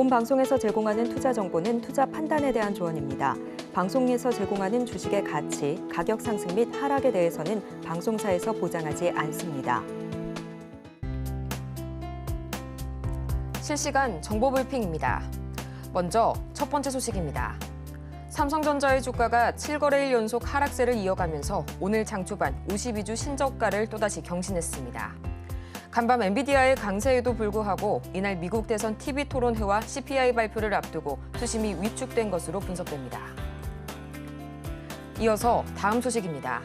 본 방송에서 제공하는 투자 정보는 투자 판단에 대한 조언입니다. 방송에서 제공하는 주식의 가치, 가격 상승 및 하락에 대해서는 방송사에서 보장하지 않습니다. 실시간 정보 브리핑입니다. 먼저 첫 번째 소식입니다. 삼성전자의 주가가 7거래일 연속 하락세를 이어가면서 오늘 장 초반 52주 신저가를 또다시 경신했습니다. 간밤 엔비디아의 강세에도 불구하고 이날 미국 대선 TV 토론회와 CPI 발표를 앞두고 투심이 위축된 것으로 분석됩니다. 이어서 다음 소식입니다.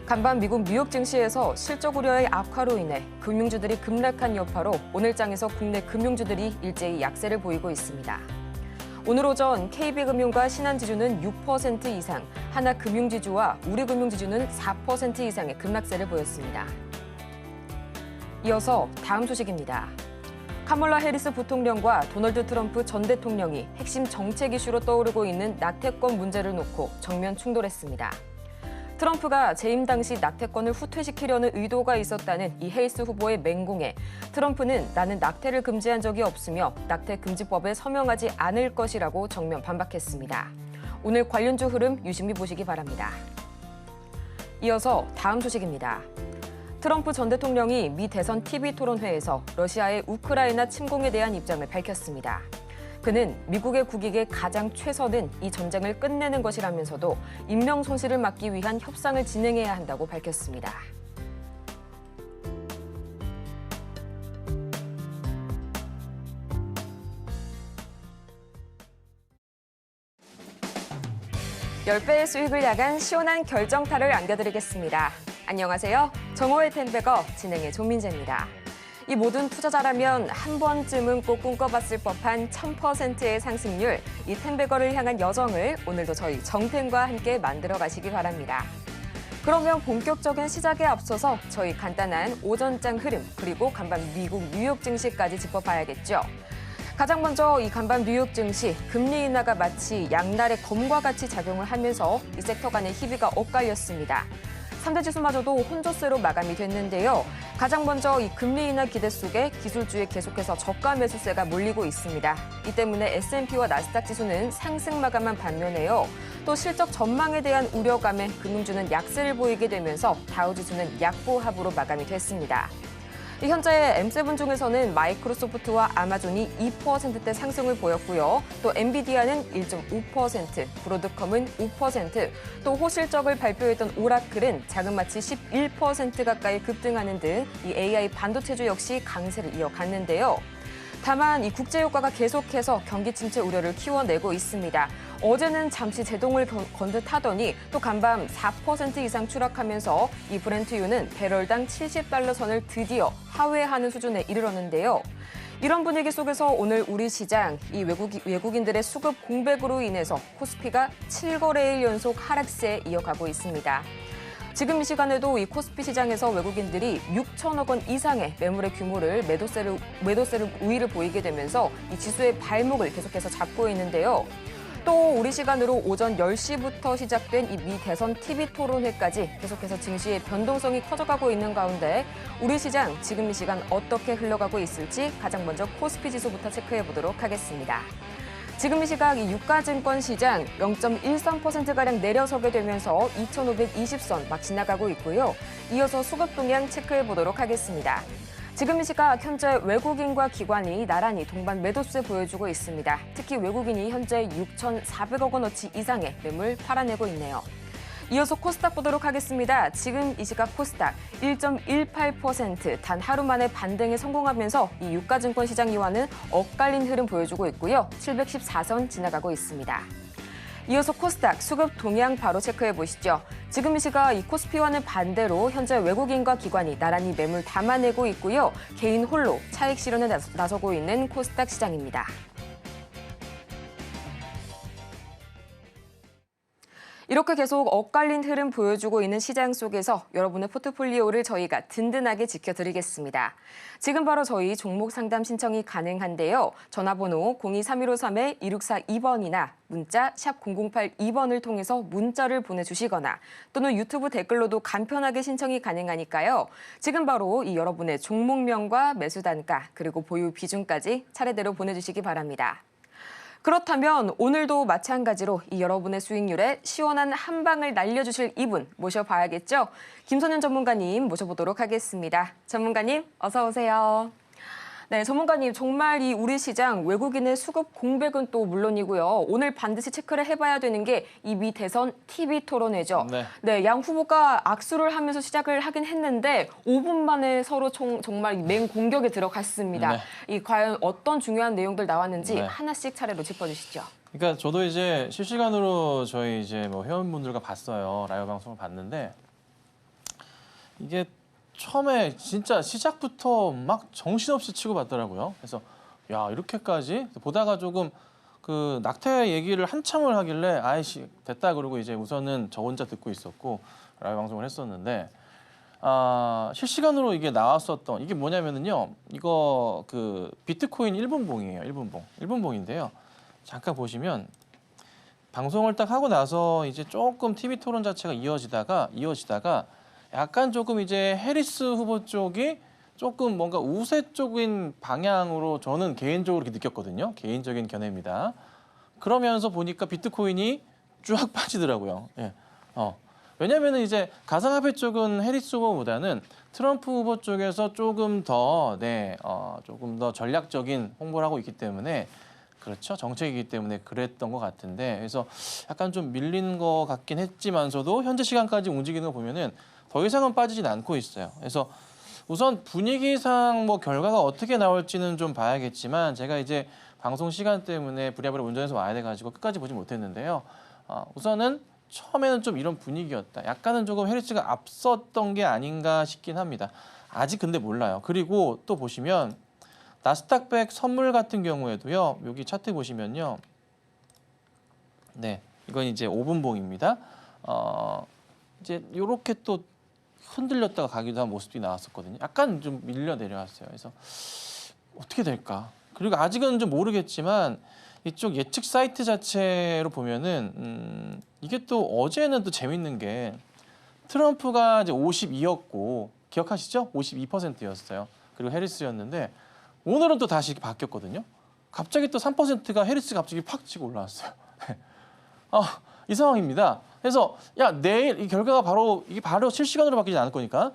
간밤 미국 뉴욕 증시에서 실적 우려의 악화로 인해 금융주들이 급락한 여파로 오늘 장에서 국내 금융주들이 일제히 약세를 보이고 있습니다. 오늘 오전 KB금융과 신한지주는 6% 이상, 하나금융지주와 우리금융지주는 4% 이상의 급락세를 보였습니다. 이어서 다음 소식입니다. 카멀라 해리스 부통령과 도널드 트럼프 전 대통령이 핵심 정책 이슈로 떠오르고 있는 낙태권 문제를 놓고 정면 충돌했습니다. 트럼프가 재임 당시 낙태권을 후퇴시키려는 의도가 있었다는 이 해리스 후보의 맹공에 트럼프는 나는 낙태를 금지한 적이 없으며 낙태금지법에 서명하지 않을 것이라고 정면 반박했습니다. 오늘 관련주 흐름 유심히 보시기 바랍니다. 이어서 다음 소식입니다. 트럼프 전 대통령이 미 대선 TV 토론회에서 러시아의 우크라이나 침공에 대한 입장을 밝혔습니다. 그는 미국의 국익에 가장 최선은 이 전쟁을 끝내는 것이라면서도 인명 손실을 막기 위한 협상을 진행해야 한다고 밝혔습니다. (10배의) 수익을 야간 시원한 결정타를 안겨드리겠습니다. 안녕하세요. 정호의 텐베거 진행의 조민재입니다. 이 모든 투자자라면 한 번쯤은 꼭 꿈꿔봤을 법한 1000%의 상승률, 이 텐베거를 향한 여정을 오늘도 저희 정텐과 함께 만들어 가시기 바랍니다. 그러면 본격적인 시작에 앞서서 저희 간단한 오전장 흐름, 그리고 간밤 미국 뉴욕 증시까지 짚어봐야겠죠. 가장 먼저 이 간밤 뉴욕 증시, 금리 인하가 마치 양날의 검과 같이 작용을 하면서 이 섹터 간의 희비가 엇갈렸습니다. 3대 지수마저도 혼조세로 마감이 됐는데요. 가장 먼저 이 금리 인하 기대 속에 기술주에 계속해서 저가 매수세가 몰리고 있습니다. 이 때문에 S&P와 나스닥 지수는 상승 마감한 반면에요. 또 실적 전망에 대한 우려감에 금융주는 약세를 보이게 되면서 다우 지수는 약보합으로 마감이 됐습니다. 현재 M7 중에서는 마이크로소프트와 아마존이 2%대 상승을 보였고요. 또 엔비디아는 1.5%, 브로드컴은 5%, 또 호실적을 발표했던 오라클은 자그마치 11% 가까이 급등하는 등 이 AI 반도체주 역시 강세를 이어갔는데요. 다만 이 국제 효과가 계속해서 경기 침체 우려를 키워내고 있습니다. 어제는 잠시 제동을 건 듯 하더니 또 간밤 4% 이상 추락하면서 이 브렌트유는 배럴당 70달러 선을 드디어 하회하는 수준에 이르렀는데요. 이런 분위기 속에서 오늘 우리 시장, 이 외국인들의 수급 공백으로 인해서 코스피가 7거래일 연속 하락세에 이어가고 있습니다. 지금 이 시간에도 이 코스피 시장에서 외국인들이 6천억 원 이상의 매물의 규모를 매도세를 우위를 보이게 되면서 이 지수의 발목을 계속해서 잡고 있는데요. 또 우리 시간으로 오전 10시부터 시작된 이 미 대선 TV 토론회까지 계속해서 증시의 변동성이 커져가고 있는 가운데 우리 시장 지금 이 시간 어떻게 흘러가고 있을지 가장 먼저 코스피 지수부터 체크해 보도록 하겠습니다. 지금 이 시각 이 유가증권 시장 0.13%가량 내려서게 되면서 2,520선 막 지나가고 있고요. 이어서 수급 동향 체크해 보도록 하겠습니다. 지금 이 시각 현재 외국인과 기관이 나란히 동반 매도세 보여주고 있습니다. 특히 외국인이 현재 6,400억 원어치 이상의 매물 팔아내고 있네요. 이어서 코스닥 보도록 하겠습니다. 지금 이 시각 코스닥 1.18% 단 하루 만에 반등에 성공하면서 이 유가증권 시장 이와는 엇갈린 흐름 보여주고 있고요. 714선 지나가고 있습니다. 이어서 코스닥 수급 동향 바로 체크해 보시죠. 지금 이 시각 이 코스피와는 반대로 현재 외국인과 기관이 나란히 매물 담아내고 있고요. 개인 홀로 차익 실현에 나서고 있는 코스닥 시장입니다. 이렇게 계속 엇갈린 흐름 보여주고 있는 시장 속에서 여러분의 포트폴리오를 저희가 든든하게 지켜드리겠습니다. 지금 바로 저희 종목 상담 신청이 가능한데요. 전화번호 02-3153-2642번이나 문자 샵 0082번을 통해서 문자를 보내주시거나 또는 유튜브 댓글로도 간편하게 신청이 가능하니까요. 지금 바로 이 여러분의 종목명과 매수 단가 그리고 보유 비중까지 차례대로 보내주시기 바랍니다. 그렇다면 오늘도 마찬가지로 이 여러분의 수익률에 시원한 한 방을 날려주실 이분 모셔봐야겠죠? 김선현 전문가님 모셔보도록 하겠습니다. 전문가님 어서 오세요. 네, 전문가님 정말 이 우리 시장 외국인의 수급 공백은 또 물론이고요. 오늘 반드시 체크를 해봐야 되는 게 이 미 대선 TV 토론회죠. 네, 양 후보가 악수를 하면서 시작을 하긴 했는데 5분 만에 서로 정말 맹공격에 들어갔습니다. 이 과연 어떤 중요한 내용들 나왔는지 하나씩 차례로 짚어주시죠. 그러니까 저도 이제 실시간으로 저희 이제 뭐 회원분들과 봤어요. 라이브 방송을 봤는데 이게 처음에 진짜 시작부터 막 정신없이 치고 받더라고요. 그래서 야 이렇게까지 보다가 조금 그 낙태 얘기를 한참을 하길래 아이씨 됐다 그러고 이제 우선은 저 혼자 듣고 있었고 라이브 방송을 했었는데 실시간으로 이게 나왔었던 이게 뭐냐면은요 이거 그 비트코인 1분봉이에요. 1분봉인데요. 잠깐 보시면 방송을 딱 하고 나서 이제 조금 TV 토론 자체가 이어지다가 약간 조금 이제 해리스 후보 쪽이 조금 뭔가 우세 쪽인 방향으로 저는 개인적으로 이렇게 느꼈거든요. 개인적인 견해입니다. 그러면서 보니까 비트코인이 쫙 빠지더라고요. 예. 왜냐면은 이제 가상화폐 쪽은 해리스 후보보다는 트럼프 후보 쪽에서 조금 더 조금 더 전략적인 홍보를 하고 있기 때문에 그렇죠. 정책이기 때문에 그랬던 것 같은데 그래서 약간 좀 밀린 것 같긴 했지만서도 현재 시간까지 움직이는 거 보면은 더 이상은 빠지진 않고 있어요. 그래서 우선 분위기상 뭐 결과가 어떻게 나올지는 좀 봐야겠지만 제가 이제 방송 시간 때문에 부랴부랴 운전해서 와야 돼가지고 끝까지 보지 못했는데요. 우선은 처음에는 좀 이런 분위기였다. 약간은 조금 해리스가 앞섰던 게 아닌가 싶긴 합니다. 아직 근데 몰라요. 그리고 또 보시면 나스닥100 선물 같은 경우에도요. 여기 차트 보시면요. 네, 이건 이제 5분봉입니다. 이제 이렇게 또 흔들렸다가 가기도 한 모습이 나왔었거든요. 약간 좀 밀려 내려왔어요. 그래서 어떻게 될까? 그리고 아직은 좀 모르겠지만 이쪽 예측 사이트 자체로 보면은 이게 또 어제는 또 재밌는 게 트럼프가 이제 52였고 기억하시죠? 52%였어요. 그리고 해리스였는데 오늘은 또 다시 바뀌었거든요. 갑자기 또 3%가 해리스가 갑자기 팍 치고 올라왔어요. 이 상황입니다. 그래서 야 내일 이 결과가 이게 바로 실시간으로 바뀌지 않을 거니까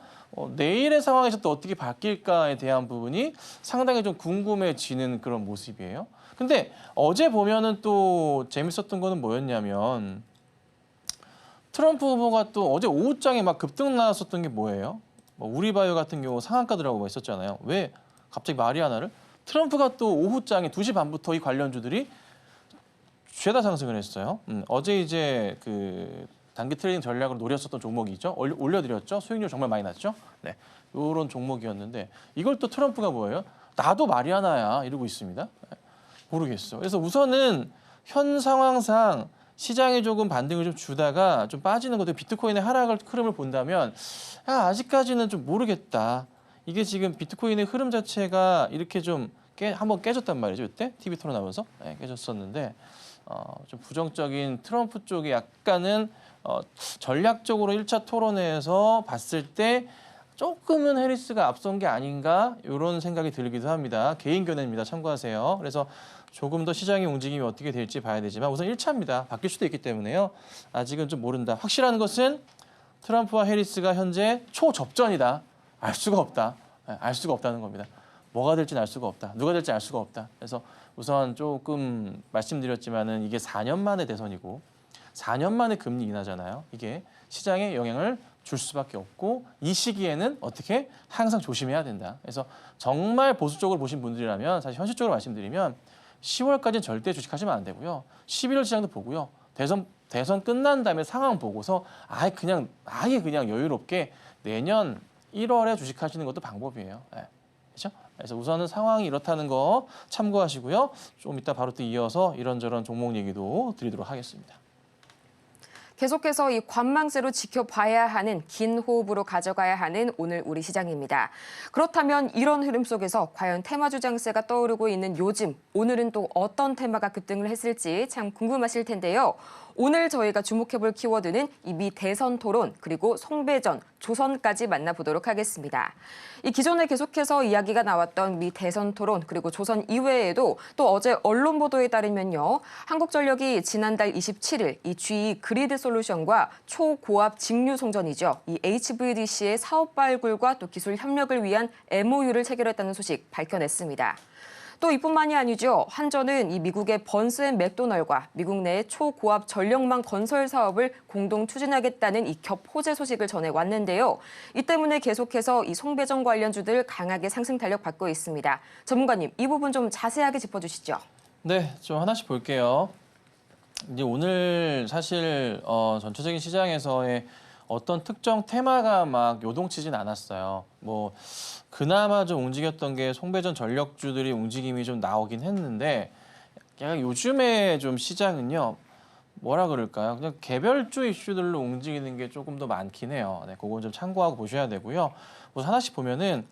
내일의 상황에서 또 어떻게 바뀔까에 대한 부분이 상당히 좀 궁금해지는 그런 모습이에요. 근데 어제 보면은 또 재밌었던 거는 뭐였냐면 트럼프 후보가 또 어제 오후장에 막 급등 나왔었던 게 뭐예요? 뭐 우리바이오 같은 경우 상한가 들어가고 있었잖아요. 왜 갑자기 마리아나를? 트럼프가 또 오후장에 2시 반부터 이 관련주들이 죄다 상승을 했어요. 어제 이제 그 단기 트레이딩 전략을 노렸었던 종목이죠. 올려드렸죠. 수익률 정말 많이 났죠. 네, 이런 종목이었는데 이걸 또 트럼프가 뭐예요? 나도 마리아나야 이러고 있습니다. 네, 모르겠어. 그래서 우선은 현 상황상 시장이 조금 반등을 좀 주다가 좀 빠지는 것도 비트코인의 하락을 흐름을 본다면 아직까지는 좀 모르겠다. 이게 지금 비트코인의 흐름 자체가 이렇게 좀 한번 깨졌단 말이죠. 이때 TV 토론 나오면서 깨졌었는데 좀 부정적인 트럼프 쪽이 약간은 전략적으로 1차 토론회에서 봤을 때 조금은 해리스가 앞선 게 아닌가 이런 생각이 들기도 합니다. 개인 견해입니다. 참고하세요. 그래서 조금 더 시장의 움직임이 어떻게 될지 봐야 되지만 우선 1차입니다. 바뀔 수도 있기 때문에요. 아직은 좀 모른다. 확실한 것은 트럼프와 해리스가 현재 초접전이다. 알 수가 없다. 알 수가 없다는 겁니다. 뭐가 될지는 알 수가 없다. 누가 될지 알 수가 없다. 그래서 우선 조금 말씀드렸지만은 이게 4년 만에 대선이고 4년 만에 금리 인하잖아요. 이게 시장에 영향을 줄 수밖에 없고 이 시기에는 어떻게 항상 조심해야 된다. 그래서 정말 보수적으로 보신 분들이라면 사실 현실적으로 말씀드리면 10월까지는 절대 주식하시면 안 되고요. 11월 시장도 보고요. 대선 끝난 다음에 상황 보고서 아예 그냥 여유롭게 내년 1월에 주식하시는 것도 방법이에요. 네. 그렇죠? 그래서 우선은 상황이 이렇다는 거 참고하시고요. 좀 이따 바로 또 이어서 이런저런 종목 얘기도 드리도록 하겠습니다. 계속해서 이 관망세로 지켜봐야 하는 긴 호흡으로 가져가야 하는 오늘 우리 시장입니다. 그렇다면 이런 흐름 속에서 과연 테마주 장세가 떠오르고 있는 요즘, 오늘은 또 어떤 테마가 급등을 했을지 참 궁금하실 텐데요. 오늘 저희가 주목해볼 키워드는 이 미 대선 토론 그리고 송배전, 조선까지 만나보도록 하겠습니다. 이 기존에 계속해서 이야기가 나왔던 미 대선 토론 그리고 조선 이외에도 또 어제 언론 보도에 따르면요. 한국전력이 지난달 27일 이 GE 그리드 솔루션과 초고압 직류 송전이죠. 이 HVDC의 사업 발굴과 또 기술 협력을 위한 MOU를 체결했다는 소식 밝혀냈습니다. 또 이뿐만이 아니죠. 한전은 이 미국의 번스 앤 맥도널과 미국 내의 초고압 전력망 건설 사업을 공동 추진하겠다는 이 겹호재 소식을 전해왔는데요. 이 때문에 계속해서 이 송배전 관련주들 강하게 상승 탄력 받고 있습니다. 전문가님, 이 부분 좀 자세하게 짚어주시죠. 네, 좀 하나씩 볼게요. 이제 오늘 사실 전체적인 시장에서의 어떤 특정 테마가 막 요동치진 않았어요. 뭐 그나마 좀 움직였던 게 송배전 전력주들이 움직임이 좀 나오긴 했는데 약간 요즘에 좀 시장은요. 뭐라 그럴까요? 그냥 개별주 이슈들로 움직이는 게 조금 더 많긴 해요. 네, 그건 좀 참고하고 보셔야 되고요. 우선 하나씩 보면은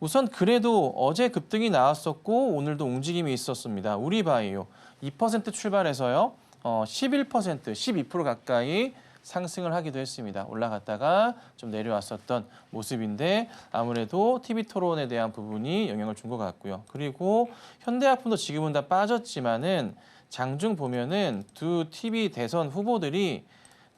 우선 그래도 어제 급등이 나왔었고 오늘도 움직임이 있었습니다. 우리바이오 2% 출발해서요. 11%, 12% 가까이 상승을 하기도 했습니다. 올라갔다가 좀 내려왔었던 모습인데 아무래도 TV 토론에 대한 부분이 영향을 준 것 같고요. 그리고 현대아품도 지금은 다 빠졌지만은 장중 보면은 두 TV 대선 후보들이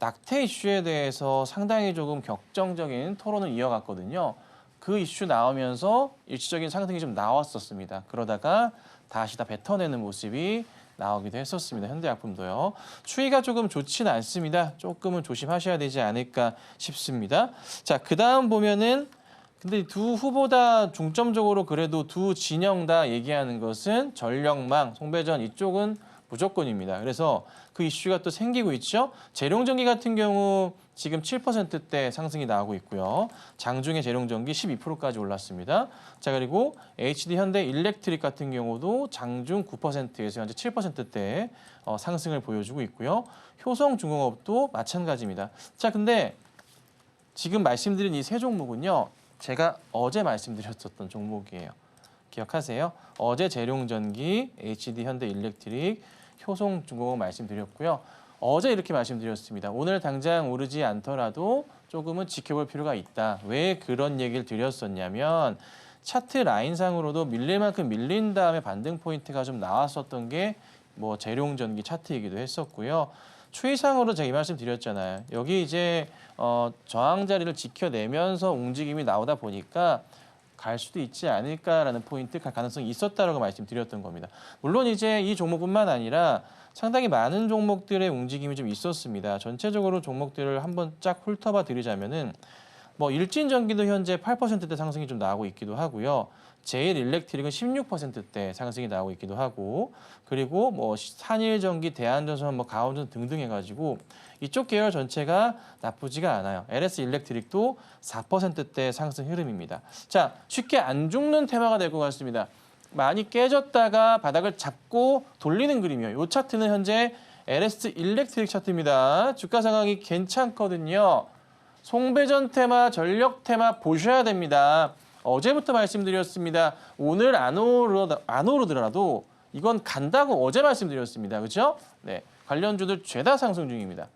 낙태 이슈에 대해서 상당히 조금 격정적인 토론을 이어갔거든요. 그 이슈 나오면서 일시적인 상승이 좀 나왔었습니다. 그러다가 다시 다 뱉어내는 모습이 나오기도 했었습니다. 현대약품도요. 추이가 조금 좋지는 않습니다. 조금은 조심하셔야 되지 않을까 싶습니다. 자, 그다음 보면은 근데 두 후보 다 중점적으로 그래도 두 진영 다 얘기하는 것은 전력망, 송배전 이쪽은 무조건입니다. 그래서 그 이슈가 또 생기고 있죠. 재룡전기 같은 경우 지금 7%대 상승이 나오고 있고요. 장중에 재룡전기 12%까지 올랐습니다. 자, 그리고 HD 현대 일렉트릭 같은 경우도 장중 9%에서 현재 7%대 상승을 보여주고 있고요. 효성중공업도 마찬가지입니다. 자, 근데 지금 말씀드린 이 세 종목은요. 제가 어제 말씀드렸었던 종목이에요. 기억하세요? 어제 재룡전기, HD 현대 일렉트릭, 효성중공업 말씀드렸고요. 어제 이렇게 말씀드렸습니다. 오늘 당장 오르지 않더라도 조금은 지켜볼 필요가 있다. 왜 그런 얘기를 드렸었냐면 차트 라인상으로도 밀릴 만큼 밀린 다음에 반등 포인트가 좀 나왔었던 게 뭐 재룡전기 차트이기도 했었고요. 추이상으로 제가 이 말씀 드렸잖아요. 여기 이제 저항 자리를 지켜내면서 움직임이 나오다 보니까 갈 수도 있지 않을까라는 포인트 갈 가능성이 있었다라고 말씀드렸던 겁니다. 물론 이제 이 종목뿐만 아니라 상당히 많은 종목들의 움직임이 좀 있었습니다. 전체적으로 종목들을 한번 쫙 훑어봐 드리자면은 뭐 일진전기도 현재 8%대 상승이 좀 나오고 있기도 하고요. 제일 일렉트릭은 16%대 상승이 나오고 있기도 하고 그리고 뭐 산일전기, 대한전선, 뭐 가온전 등등 해가지고 이쪽 계열 전체가 나쁘지가 않아요. LS 일렉트릭도 4%대 상승 흐름입니다. 자, 쉽게 안 죽는 테마가 될 것 같습니다. 많이 깨졌다가 바닥을 잡고 돌리는 그림이에요. 이 차트는 현재 LS 일렉트릭 차트입니다. 주가 상황이 괜찮거든요. 송배전 테마, 전력 테마 보셔야 됩니다. 어제부터 말씀드렸습니다. 오늘 안 오르더라도 이건 간다고 어제 말씀드렸습니다. 그렇죠? 네, 관련주들 죄다 상승 중입니다.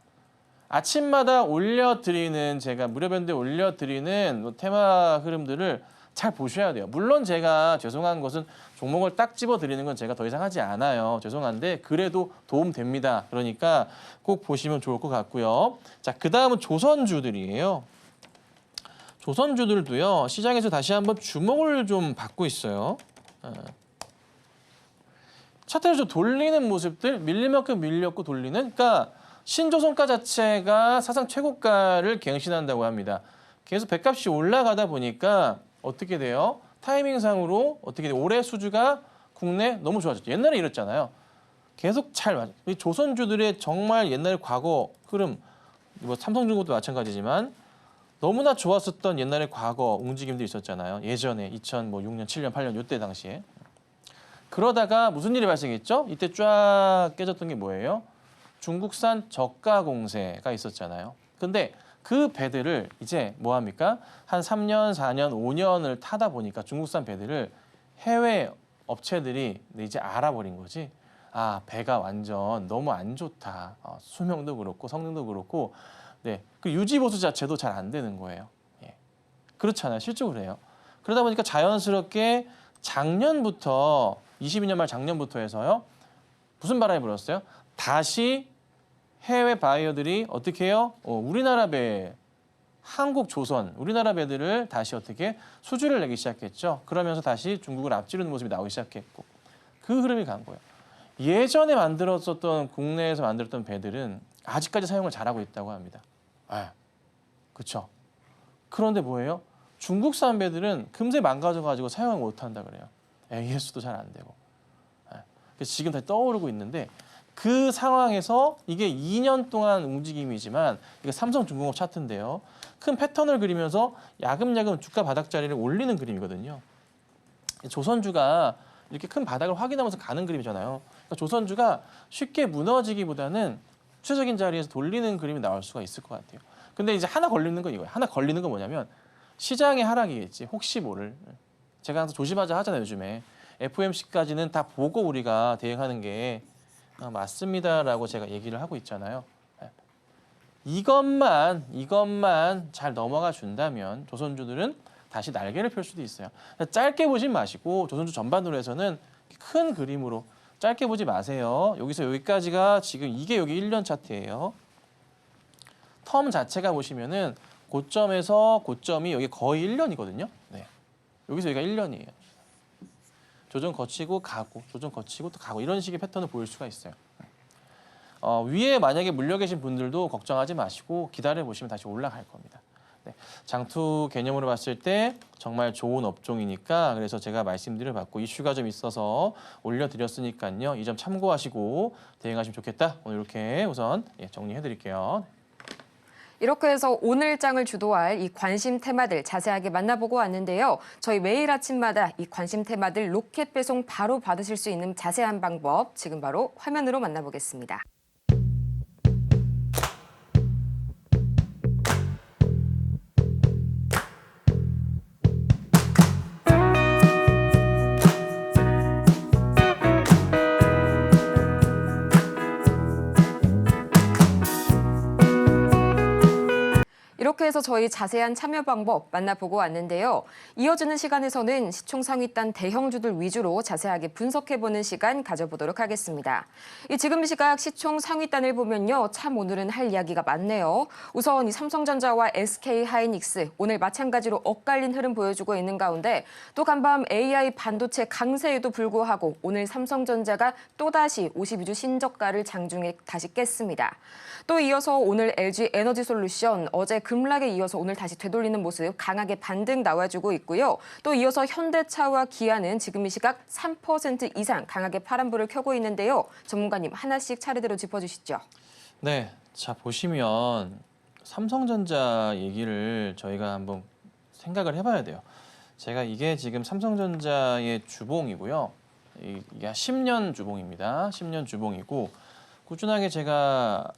아침마다 올려드리는 제가 무료변대 올려드리는 테마 흐름들을 잘 보셔야 돼요. 물론 제가 죄송한 것은 종목을 딱 집어드리는 건 제가 더 이상 하지 않아요. 죄송한데 그래도 도움됩니다. 그러니까 꼭 보시면 좋을 것 같고요. 자, 그 다음은 조선주들이에요. 조선주들도요. 시장에서 다시 한번 주목을 좀 받고 있어요. 차트를 좀 돌리는 모습들, 밀릴 만큼 밀렸고 돌리는. 그러니까 신조선가 자체가 사상 최고가를 갱신한다고 합니다. 계속 배값이 올라가다 보니까 어떻게 돼요? 타이밍상으로 어떻게 돼요? 올해 수주가 국내 너무 좋아졌죠. 옛날에 이랬잖아요. 계속 잘 맞아요. 조선주들의 정말 옛날 과거 흐름, 뭐 삼성중공업도 마찬가지지만 너무나 좋았었던 옛날의 과거 움직임도 있었잖아요. 예전에 2006년, 7년, 8년 이때 당시에. 그러다가 무슨 일이 발생했죠? 이때 쫙 깨졌던 게 뭐예요? 중국산 저가 공세가 있었잖아요. 근데 그 배들을 이제 뭐 합니까? 한 3년, 4년, 5년을 타다 보니까 중국산 배들을 해외 업체들이 이제 알아버린 거지. 아, 배가 완전 너무 안 좋다. 수명도 그렇고 성능도 그렇고, 네, 그 유지 보수 자체도 잘 안 되는 거예요. 예. 그렇잖아요. 실적으로 해요. 그러다 보니까 자연스럽게 작년부터 22년 말 작년부터 해서요. 무슨 바람이 불었어요? 다시 해외 바이어들이 어떻게 해요? 우리나라 배, 한국, 조선, 우리나라 배들을 다시 어떻게 수주를 내기 시작했죠. 그러면서 다시 중국을 앞지르는 모습이 나오기 시작했고 그 흐름이 간 거예요. 예전에 만들었었던 국내에서 만들었던 배들은 아직까지 사용을 잘하고 있다고 합니다. 그렇죠. 그런데 뭐예요? 중국산 배들은 금세 망가져가지고 사용을 못한다 그래요. AS도 잘 안 되고. 그래서 지금 다시 떠오르고 있는데 그 상황에서 이게 2년 동안 움직임이지만 이게 삼성중공업 차트인데요. 큰 패턴을 그리면서 야금야금 주가 바닥 자리를 올리는 그림이거든요. 조선주가 이렇게 큰 바닥을 확인하면서 가는 그림이잖아요. 그러니까 조선주가 쉽게 무너지기보다는 추세적인 자리에서 돌리는 그림이 나올 수가 있을 것 같아요. 근데 이제 하나 걸리는 건 이거예요. 하나 걸리는 건 뭐냐면 시장의 하락이겠지. 혹시 모를. 제가 항상 조심하자 하잖아요, 요즘에. FOMC까지는 다 보고 우리가 대응하는 게 맞습니다라고 제가 얘기를 하고 있잖아요. 이것만 잘 넘어가 준다면 조선주들은 다시 날개를 펼 수도 있어요. 짧게 보진 마시고 조선주 전반으로 해서는 큰 그림으로 짧게 보지 마세요. 여기서 여기까지가 지금 이게 여기 1년 차트예요. 텀 자체가 보시면은 고점에서 고점이 여기 거의 1년이거든요. 네. 여기서 여기가 1년이에요. 조정 거치고 가고, 조정 거치고 또 가고 이런 식의 패턴을 보일 수가 있어요. 위에 만약에 물려 계신 분들도 걱정하지 마시고 기다려 보시면 다시 올라갈 겁니다. 네. 장투 개념으로 봤을 때 정말 좋은 업종이니까 그래서 제가 말씀드려봤고 이슈가 좀 있어서 올려드렸으니까요. 이 점 참고하시고 대응하시면 좋겠다. 오늘 이렇게 우선 정리해드릴게요. 이렇게 해서 오늘 장을 주도할 이 관심 테마들 자세하게 만나보고 왔는데요. 저희 매일 아침마다 이 관심 테마들 로켓 배송 바로 받으실 수 있는 자세한 방법 지금 바로 화면으로 만나보겠습니다. 이렇게 해서 저희 자세한 참여 방법 만나보고 왔는데요. 이어지는 시간에서는 시총 상위단 대형주들 위주로 자세하게 분석해보는 시간 가져보도록 하겠습니다. 지금 이 시각 시총 상위단을 보면요. 참 오늘은 할 이야기가 많네요. 우선 이 삼성전자와 SK하이닉스 오늘 마찬가지로 엇갈린 흐름 보여주고 있는 가운데 또 간밤 AI 반도체 강세에도 불구하고 오늘 삼성전자가 또다시 52주 신저가를 장중에 다시 깼습니다. 또 이어서 오늘 LG 에너지솔루션 어제 급락에 이어서 오늘 다시 되돌리는 모습 강하게 반등 나와주고 있고요. 또 이어서 현대차와 기아는 지금 이 시각 3% 이상 강하게 파란불을 켜고 있는데요. 전문가님 하나씩 차례대로 짚어주시죠. 네, 자 보시면 삼성전자 얘기를 저희가 한번 생각을 해봐야 돼요. 제가 이게 지금 삼성전자의 주봉이고요. 이게 10년 주봉입니다. 10년 주봉이고 꾸준하게 제가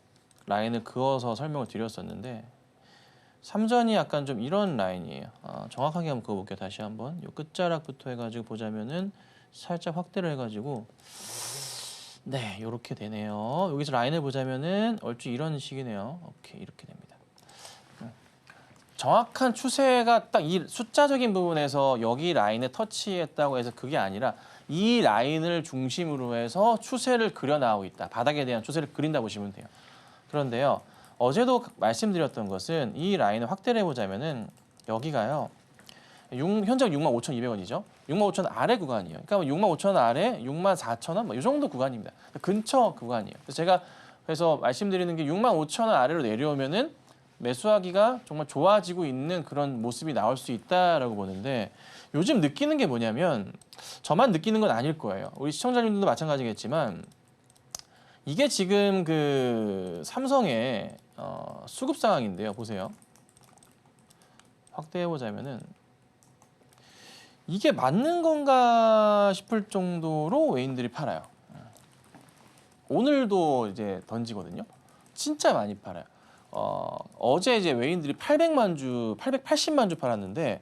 라인을 그어서 설명을 드렸었는데 삼전이 약간 좀 이런 라인이에요. 정확하게 한번 그어볼게요. 다시 한번 요 끝자락부터 해가지고 보자면은 살짝 확대를 해가지고 네 이렇게 되네요. 여기서 라인을 보자면은 얼추 이런 식이네요. 오케이 이렇게 됩니다. 정확한 추세가 딱 이 숫자적인 부분에서 여기 라인에 터치했다고 해서 그게 아니라 이 라인을 중심으로 해서 추세를 그려 나오고 있다. 바닥에 대한 추세를 그린다 보시면 돼요. 그런데요. 어제도 말씀드렸던 것은 이 라인을 확대를 해보자면은 여기가요. 현재 65,200원이죠. 65,000원 아래 구간이에요. 그러니까 65,000원 아래 64,000원 뭐 이 정도 구간입니다. 근처 구간이에요. 그래서 제가 그래서 말씀드리는 게 65,000원 아래로 내려오면은 매수하기가 정말 좋아지고 있는 그런 모습이 나올 수 있다라고 보는데 요즘 느끼는 게 뭐냐면 저만 느끼는 건 아닐 거예요. 우리 시청자님들도 마찬가지겠지만 이게 지금 그 삼성의 수급 상황인데요. 보세요. 확대해 보자면은 이게 맞는 건가 싶을 정도로 외인들이 팔아요. 오늘도 이제 던지거든요. 진짜 많이 팔아요. 어제 이제 외인들이 800만 주, 880만 주 팔았는데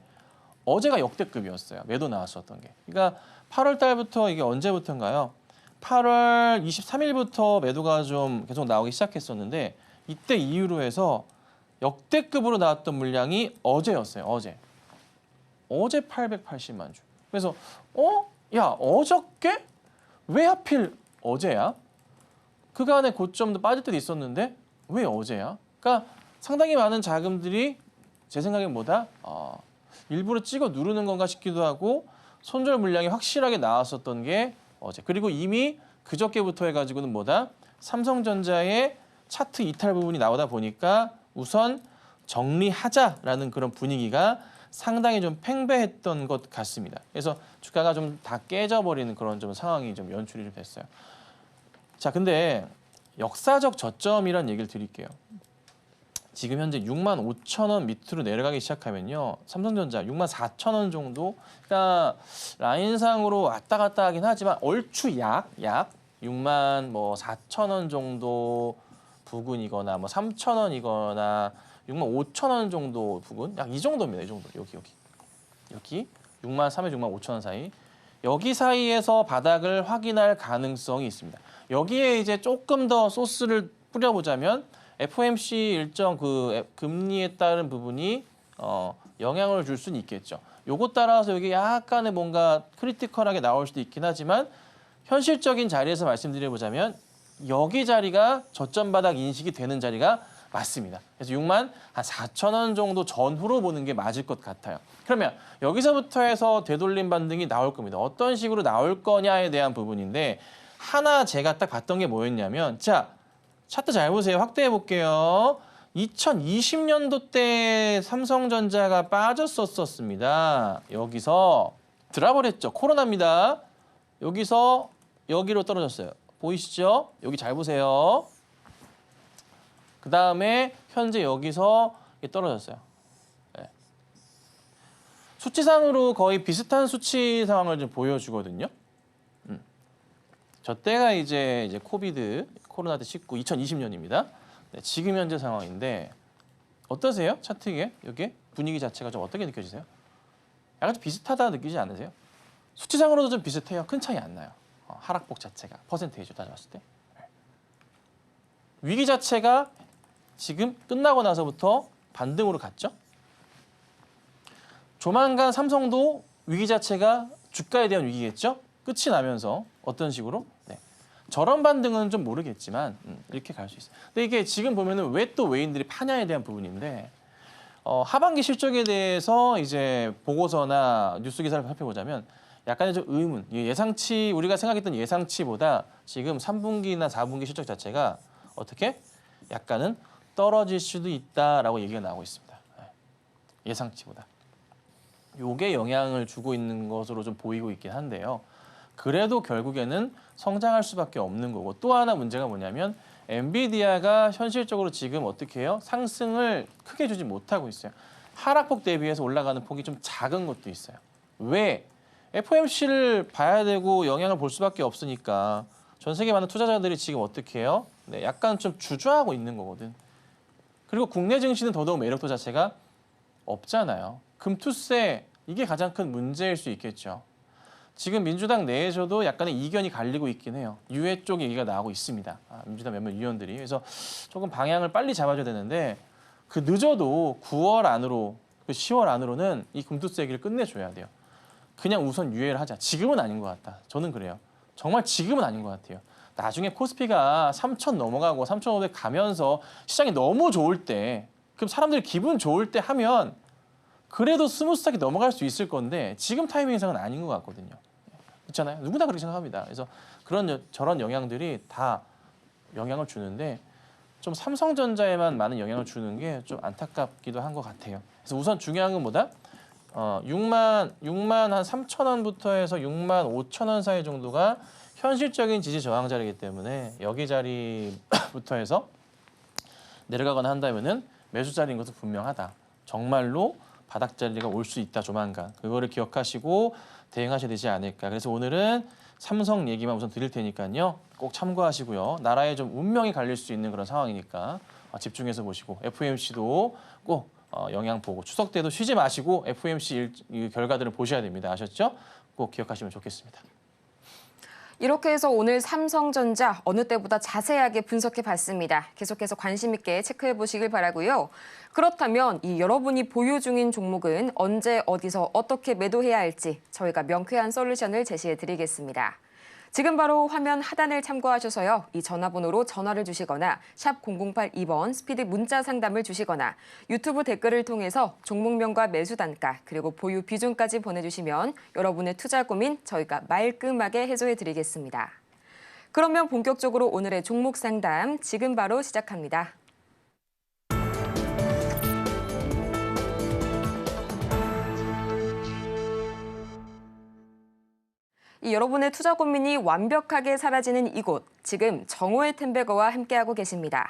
어제가 역대급이었어요. 매도 나왔었던 게. 그러니까 8월 달부터 이게 언제부터인가요? 8월 23일부터 매도가 좀 계속 나오기 시작했었는데 이때 이후로 해서 역대급으로 나왔던 물량이 어제였어요. 어제 880만 주. 그래서 야, 어저께? 왜 하필 어제야? 그간의 고점도 빠질 때도 있었는데 왜 어제야? 그러니까 상당히 많은 자금들이 제 생각엔 뭐다? 일부러 찍어 누르는 건가 싶기도 하고 손절 물량이 확실하게 나왔었던 게 어제. 그리고 이미 그저께부터 해가지고는 뭐다? 삼성전자의 차트 이탈 부분이 나오다 보니까 우선 정리하자라는 그런 분위기가 상당히 좀 팽배했던 것 같습니다. 그래서 주가가 좀 다 깨져버리는 그런 좀 상황이 좀 연출이 좀 됐어요. 자, 근데 역사적 저점이란 얘기를 드릴게요. 지금 현재 65,000원 밑으로 내려가기 시작하면요. 삼성전자 64,000원 정도. 그러니까 라인상으로 왔다 갔다 하긴 하지만 얼추 약 64,000원 정도 부근이거나 뭐 3,000원이거나 65,000원 정도 부근. 약 이 정도입니다. 이 정도. 여기 63,000원, 65,000원 사이. 여기 사이에서 바닥을 확인할 가능성이 있습니다. 여기에 이제 조금 더 소스를 뿌려보자면 FOMC 일정 그 금리에 따른 부분이 영향을 줄 수는 있겠죠. 요것 따라서 여기 약간의 뭔가 크리티컬하게 나올 수도 있긴 하지만 현실적인 자리에서 말씀드려보자면 여기 자리가 저점 바닥 인식이 되는 자리가 맞습니다. 그래서 64,000원 정도 전후로 보는 게 맞을 것 같아요. 그러면 여기서부터 해서 되돌림 반등이 나올 겁니다. 어떤 식으로 나올 거냐에 대한 부분인데 하나 제가 딱 봤던 게 뭐였냐면 자, 차트 잘 보세요. 확대해 볼게요. 2020년도 때 삼성전자가 빠졌었습니다. 여기서 드라버렸죠. 코로나입니다. 여기서 여기로 떨어졌어요. 보이시죠? 여기 잘 보세요. 그 다음에 현재 여기서 떨어졌어요. 네. 수치상으로 거의 비슷한 수치 상황을 좀 보여주거든요. 저 때가 이제 코로나 때19 2020년입니다. 네, 지금 현재 상황인데 어떠세요? 차트에 여기 분위기 자체가 좀 어떻게 느껴지세요? 약간 좀 비슷하다 느끼지 않으세요? 수치상으로도 좀 비슷해요. 큰 차이 안 나요. 하락폭 자체가 퍼센테이지로 따져봤을 때. 위기 자체가 지금 끝나고 나서부터 반등으로 갔죠. 조만간 삼성도 위기 자체가 주가에 대한 위기겠죠. 끝이 나면서 어떤 식으로? 네. 저런 반등은 좀 모르겠지만 이렇게 갈 수 있어요. 근데 이게 지금 보면은 왜 또 외인들이 파냐에 대한 부분인데 하반기 실적에 대해서 이제 보고서나 뉴스 기사를 살펴보자면 약간의 좀 의문, 예상치 우리가 생각했던 예상치보다 지금 3분기나 4분기 실적 자체가 어떻게 약간은 떨어질 수도 있다라고 얘기가 나오고 있습니다. 예상치보다. 요게 영향을 주고 있는 것으로 좀 보이고 있긴 한데요. 그래도 결국에는 성장할 수밖에 없는 거고 또 하나 문제가 뭐냐면 엔비디아가 현실적으로 지금 어떻게 해요? 상승을 크게 주지 못하고 있어요. 하락폭 대비해서 올라가는 폭이 좀 작은 것도 있어요. 왜? FOMC를 봐야 되고 영향을 볼 수밖에 없으니까 전 세계 많은 투자자들이 지금 어떻게 해요? 네, 약간 좀 주저하고 있는 거거든. 그리고 국내 증시는 더더욱 매력도 자체가 없잖아요. 금투세 이게 가장 큰 문제일 수 있겠죠. 지금 민주당 내에서도 약간의 이견이 갈리고 있긴 해요. 유해 쪽 얘기가 나오고 있습니다. 민주당 몇몇 의원들이. 그래서 조금 방향을 빨리 잡아줘야 되는데 그 늦어도 9월 안으로, 10월 안으로는 이 금투세 얘기를 끝내줘야 돼요. 그냥 우선 유예를 하자. 지금은 아닌 것 같다. 저는 그래요. 정말 지금은 아닌 것 같아요. 나중에 코스피가 3,000 넘어가고 3,500 가면서 시장이 너무 좋을 때 그럼 사람들이 기분 좋을 때 하면 그래도 스무스하게 넘어갈 수 있을 건데 지금 타이밍상은 아닌 것 같거든요. 있잖아요. 누구나 그렇게 생각합니다. 그래서 저런 영향들이 다 영향을 주는데 좀 삼성전자에만 많은 영향을 주는 게 좀 안타깝기도 한 것 같아요. 그래서 우선 중요한 건 뭐다? 6만 한 3,000원부터 해서 6만 5,000원 사이 정도가 현실적인 지지 저항 자리이기 때문에 여기 자리부터 해서 내려가거나 한다면은 매수 자리인 것은 분명하다. 정말로 바닥 자리가 올 수 있다 조만간. 그거를 기억하시고 대응하셔야 되지 않을까. 그래서 오늘은 삼성 얘기만 우선 드릴 테니까요. 꼭 참고하시고요. 나라의 좀 운명이 갈릴 수 있는 그런 상황이니까 집중해서 보시고 FOMC도 꼭 영향 보고 추석 때도 쉬지 마시고 FOMC 결과들을 보셔야 됩니다. 아셨죠? 꼭 기억하시면 좋겠습니다. 이렇게 해서 오늘 삼성전자 어느 때보다 자세하게 분석해 봤습니다. 계속해서 관심 있게 체크해 보시길 바라고요. 그렇다면 이 여러분이 보유 중인 종목은 언제 어디서 어떻게 매도해야 할지 저희가 명쾌한 솔루션을 제시해 드리겠습니다. 지금 바로 화면 하단을 참고하셔서요. 이 전화번호로 전화를 주시거나 샵 0082번 스피드 문자 상담을 주시거나 유튜브 댓글을 통해서 종목명과 매수 단가 그리고 보유 비중까지 보내주시면 여러분의 투자 고민 저희가 말끔하게 해소해 드리겠습니다. 그러면 본격적으로 오늘의 종목 상담 지금 바로 시작합니다. 여러분의 투자 고민이 완벽하게 사라지는 이곳, 지금 정호의 텐베거와 함께하고 계십니다.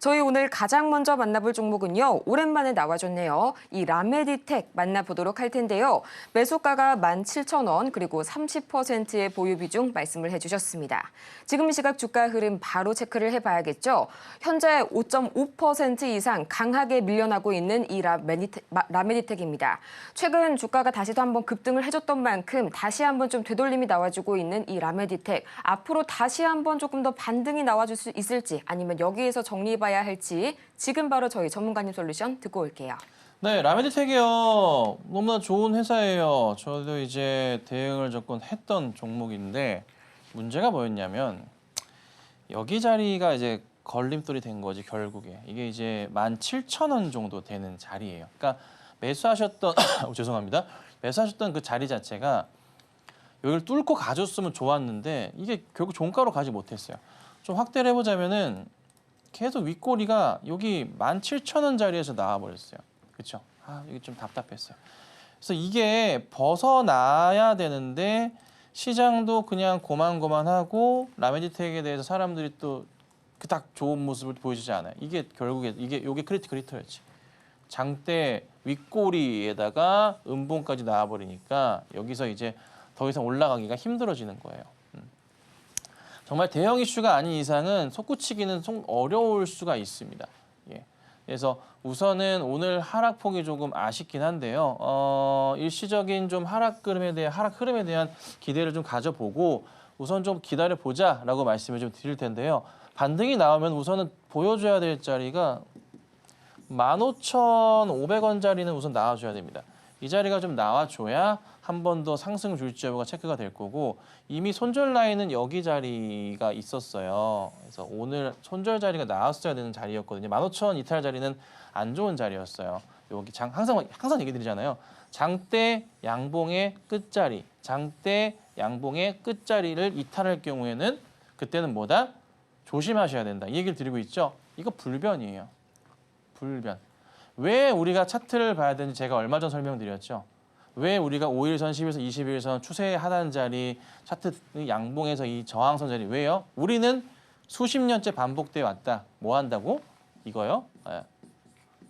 저희 오늘 가장 먼저 만나볼 종목은요. 오랜만에 나와줬네요. 이 라메디텍 만나보도록 할 텐데요. 매수가가 17,000원 그리고 30%의 보유 비중 말씀을 해주셨습니다. 지금 시각 주가 흐름 바로 체크를 해봐야겠죠. 현재 5.5% 이상 강하게 밀려나고 있는 이 라메디텍입니다. 최근 주가가 다시 또 한번 급등을 해줬던 만큼 다시 한번 좀 되돌림이 나와주고 있는 이 라메디텍. 앞으로 다시 한번 조금 더 반등이 나와줄 수 있을지 아니면 여기에서 정리해봐야 할지 지금 바로 저희 전문가님 솔루션 듣고 올게요. 네, 라메디텍이요. 너무나 좋은 회사예요. 저도 이제 대응을 조금 했던 종목인데 문제가 뭐였냐면 여기 자리가 이제 걸림돌이 된 거지 결국에. 이게 이제 17,000원 정도 되는 자리예요. 그러니까 매수하셨던 죄송합니다. 매수하셨던 그 자리 자체가 여기를 뚫고 가줬으면 좋았는데 이게 결국 종가로 가지 못했어요. 좀 확대를 해보자면은 계속 윗꼬리가 여기 17,000원 자리에서 나와버렸어요. 그렇죠? 이게 좀 답답했어요. 그래서 이게 벗어나야 되는데 시장도 그냥 고만고만하고 라메디텍에 대해서 사람들이 또 그닥 좋은 모습을 보여주지 않아요. 이게 결국에 이게 크리티컬 히터였지. 장대 윗꼬리에다가 음봉까지 나와버리니까 여기서 이제 더 이상 올라가기가 힘들어지는 거예요. 정말 대형 이슈가 아닌 이상은 솟구치기는 좀 어려울 수가 있습니다. 예. 그래서 우선은 오늘 하락폭이 조금 아쉽긴 한데요. 일시적인 좀 하락 흐름에 대한 기대를 좀 가져보고 우선 좀 기다려보자라고 말씀을 좀 드릴 텐데요. 반등이 나오면 우선은 보여줘야 될 자리가 15,500원짜리는 우선 나와줘야 됩니다. 이 자리가 좀 나와줘야 한 번 더 상승 줄지 여부가 체크가 될 거고 이미 손절 라인은 여기 자리가 있었어요. 그래서 오늘 손절 자리가 나왔어야 되는 자리였거든요. 15,000원 이탈 자리는 안 좋은 자리였어요. 여기 항상 얘기 드리잖아요. 장대 양봉의 끝자리, 장대 양봉의 끝자리를 이탈할 경우에는 그때는 뭐다? 조심하셔야 된다. 이 얘기를 드리고 있죠. 이거 불변이에요. 불변. 왜 우리가 차트를 봐야 되는지 제가 얼마 전 설명드렸죠. 왜 우리가 5일선, 10일선, 21일선 추세 하단 자리, 차트 양봉에서 이 저항선 자리 왜요? 우리는 수십 년째 반복돼 왔다. 뭐 한다고? 이거요.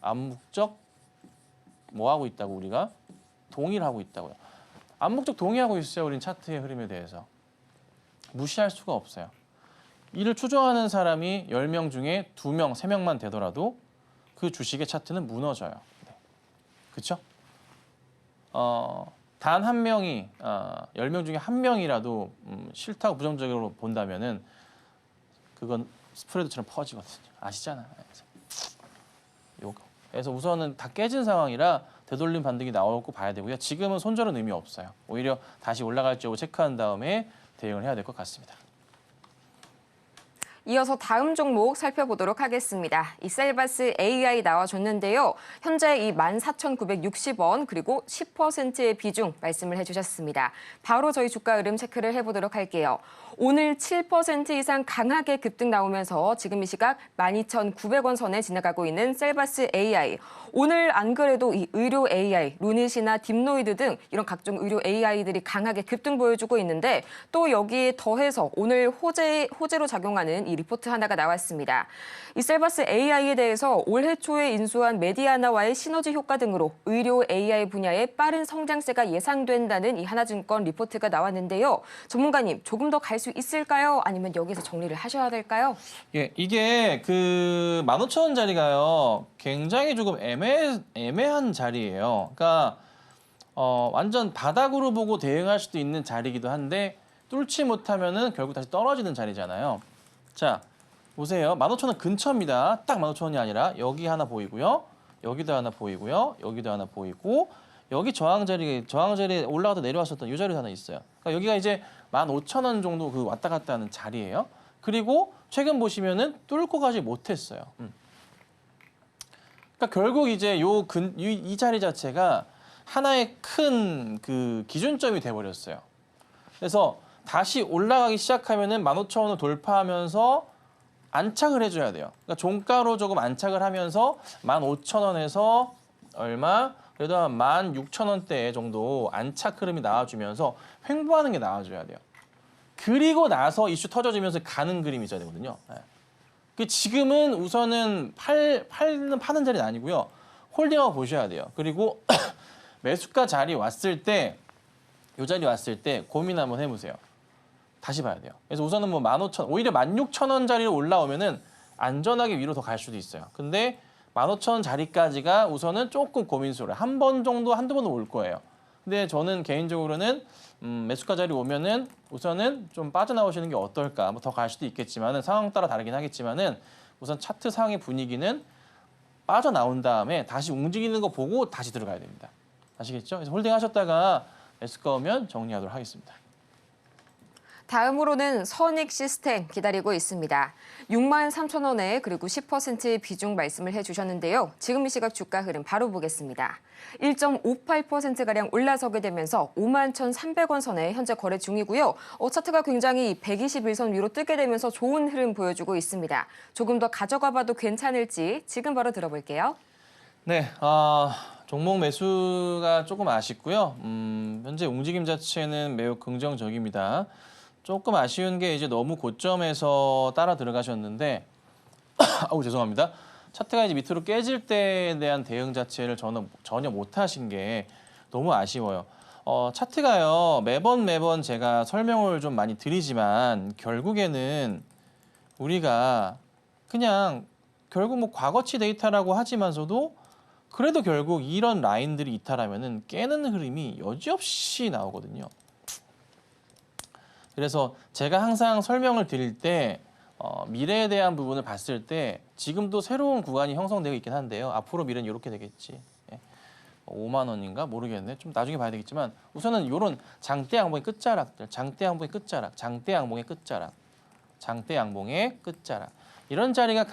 암묵적 뭐 하고 있다고 우리가? 동의하고 있다고요. 암묵적 동의하고 있어요. 우리는 차트의 흐름에 대해서. 무시할 수가 없어요. 이를 추종하는 사람이 10명 중에 2명, 3명만 되더라도 그 주식의 차트는 무너져요. 네. 그렇죠? 단 한 명이 10명 중에 한 명이라도 싫다고 부정적으로 본다면은 그건 스프레드처럼 퍼지거든요. 아시잖아요. 그래서 우선은 다 깨진 상황이라 되돌림 반등이 나오고 봐야 되고요. 지금은 손절은 의미 없어요. 오히려 다시 올라갈지 여부 체크한 다음에 대응을 해야 될 것 같습니다. 이어서 다음 종목 살펴보도록 하겠습니다. 이 셀바스 AI 나와줬는데요. 현재 이 14,960원 그리고 10%의 비중 말씀을 해주셨습니다. 바로 저희 주가 흐름 체크를 해보도록 할게요. 오늘 7% 이상 강하게 급등 나오면서 지금 이 시각 12,900원 선에 지나가고 있는 셀바스 AI. 오늘 안 그래도 이 의료 AI, 루닛이나 딥노이드 등 이런 각종 의료 AI들이 강하게 급등 보여주고 있는데 또 여기에 더해서 오늘 호재로 작용하는 이 리포트 하나가 나왔습니다. 이 셀바스 AI에 대해서 올해 초에 인수한 메디아나와의 시너지 효과 등으로 의료 AI 분야의 빠른 성장세가 예상된다는 이 하나증권 리포트가 나왔는데요. 전문가님, 조금 더 갈 수 있을까요? 아니면 여기서 정리를 하셔야 될까요? 예, 이게 그 15,000원짜리가요. 굉장히 조금 애매한 자리예요. 그러니까 완전 바닥으로 보고 대응할 수도 있는 자리이기도 한데 뚫지 못하면은 결국 다시 떨어지는 자리잖아요. 자, 보세요. 15,000원 근처입니다. 딱 15,000원이 아니라 여기 하나 보이고요. 여기도 하나 보이고요. 여기도 하나 보이고 여기 저항자리에 올라가다 내려왔었던 이 자리 하나 있어요. 그러니까 여기가 이제 15,000원 정도 그 왔다 갔다 하는 자리예요. 그리고 최근 보시면은 뚫고 가지 못했어요. 그러니까 결국 이제 이 자리 자체가 하나의 큰 그 기준점이 돼버렸어요. 그래서 다시 올라가기 시작하면은 15,000원을 돌파하면서 안착을 해줘야 돼요. 그러니까 종가로 조금 안착을 하면서 15,000원에서 얼마? 그래도 한 16,000원대 정도 안착 흐름이 나와주면서 횡보하는 게 나와줘야 돼요. 그리고 나서 이슈 터져지면서 가는 그림이 있어야 되거든요. 네. 지금은 우선은 파는 자리는 아니고요. 홀딩하고 보셔야 돼요. 그리고 매수가 자리 왔을 때, 이 자리 왔을 때 고민 한번 해보세요. 다시 봐야 돼요. 그래서 우선은 뭐 15,000원, 오히려 16,000원짜리로 올라오면은 안전하게 위로 더 갈 수도 있어요. 근데 15,000원 자리까지가 우선은 조금 고민스러워요. 한 번 정도, 한두 번은 올 거예요. 근데 저는 개인적으로는 매수가 자리 오면은 우선은 좀 빠져나오시는 게 어떨까. 뭐 더 갈 수도 있겠지만은 상황 따라 다르긴 하겠지만은 우선 차트 상의 분위기는 빠져나온 다음에 다시 움직이는 거 보고 다시 들어가야 됩니다. 아시겠죠? 그래서 홀딩 하셨다가 매수가 오면 정리하도록 하겠습니다. 다음으로는 선익 시스템 기다리고 있습니다. 63,000원에 그리고 10%의 비중 말씀을 해주셨는데요. 지금 이 시각 주가 흐름 바로 보겠습니다. 1.58%가량 올라서게 되면서 51,300원 선에 현재 거래 중이고요. 차트가 굉장히 121선 위로 뜨게 되면서 좋은 흐름 보여주고 있습니다. 조금 더 가져가 봐도 괜찮을지 지금 바로 들어볼게요. 네, 종목 매수가 조금 아쉽고요. 현재 움직임 자체는 매우 긍정적입니다. 조금 아쉬운 게 이제 너무 고점에서 따라 들어가셨는데, 아우 죄송합니다. 차트가 이제 밑으로 깨질 때에 대한 대응 자체를 전혀 못 하신 게 너무 아쉬워요. 차트가요 매번 제가 설명을 좀 많이 드리지만 결국에는 우리가 그냥 결국 뭐 과거치 데이터라고 하지만서도 그래도 결국 이런 라인들이 이탈하면은 깨는 흐름이 여지없이 나오거든요. 그래서 제가 항상 설명을 드릴 때 미래에 대한 부분을 봤을 때 지금도 새로운 구간이 형성되고 있긴 한데요. 앞으로 미래는 이렇게 되겠지. 5만 원인가 모르겠네. 좀 나중에 봐야 되겠지만 우선은 이런 장대 양봉의 끝자락들, 장대 양봉의 끝자락, 장대 양봉의 끝자락, 장대 양봉의 끝자락 이런 자리가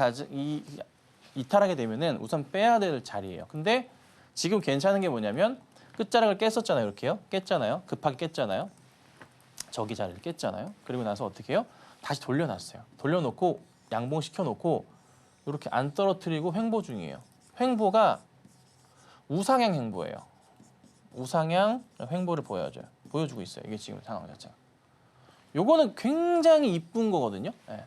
이탈하게 되면은 우선 빼야 될 자리예요. 근데 지금 괜찮은 게 뭐냐면 끝자락을 깼었잖아요. 이렇게요. 깼잖아요. 급하게 깼잖아요. 저기 자리를 깼잖아요. 그리고 나서 어떻게 해요? 다시 돌려놨어요. 돌려놓고 양봉시켜놓고 이렇게 안 떨어뜨리고 횡보 중이에요. 횡보가 우상향 횡보예요. 우상향 횡보를 보여주고 있어요. 이게 지금 상황 자체가. 요거는 굉장히 이쁜 거거든요. 네.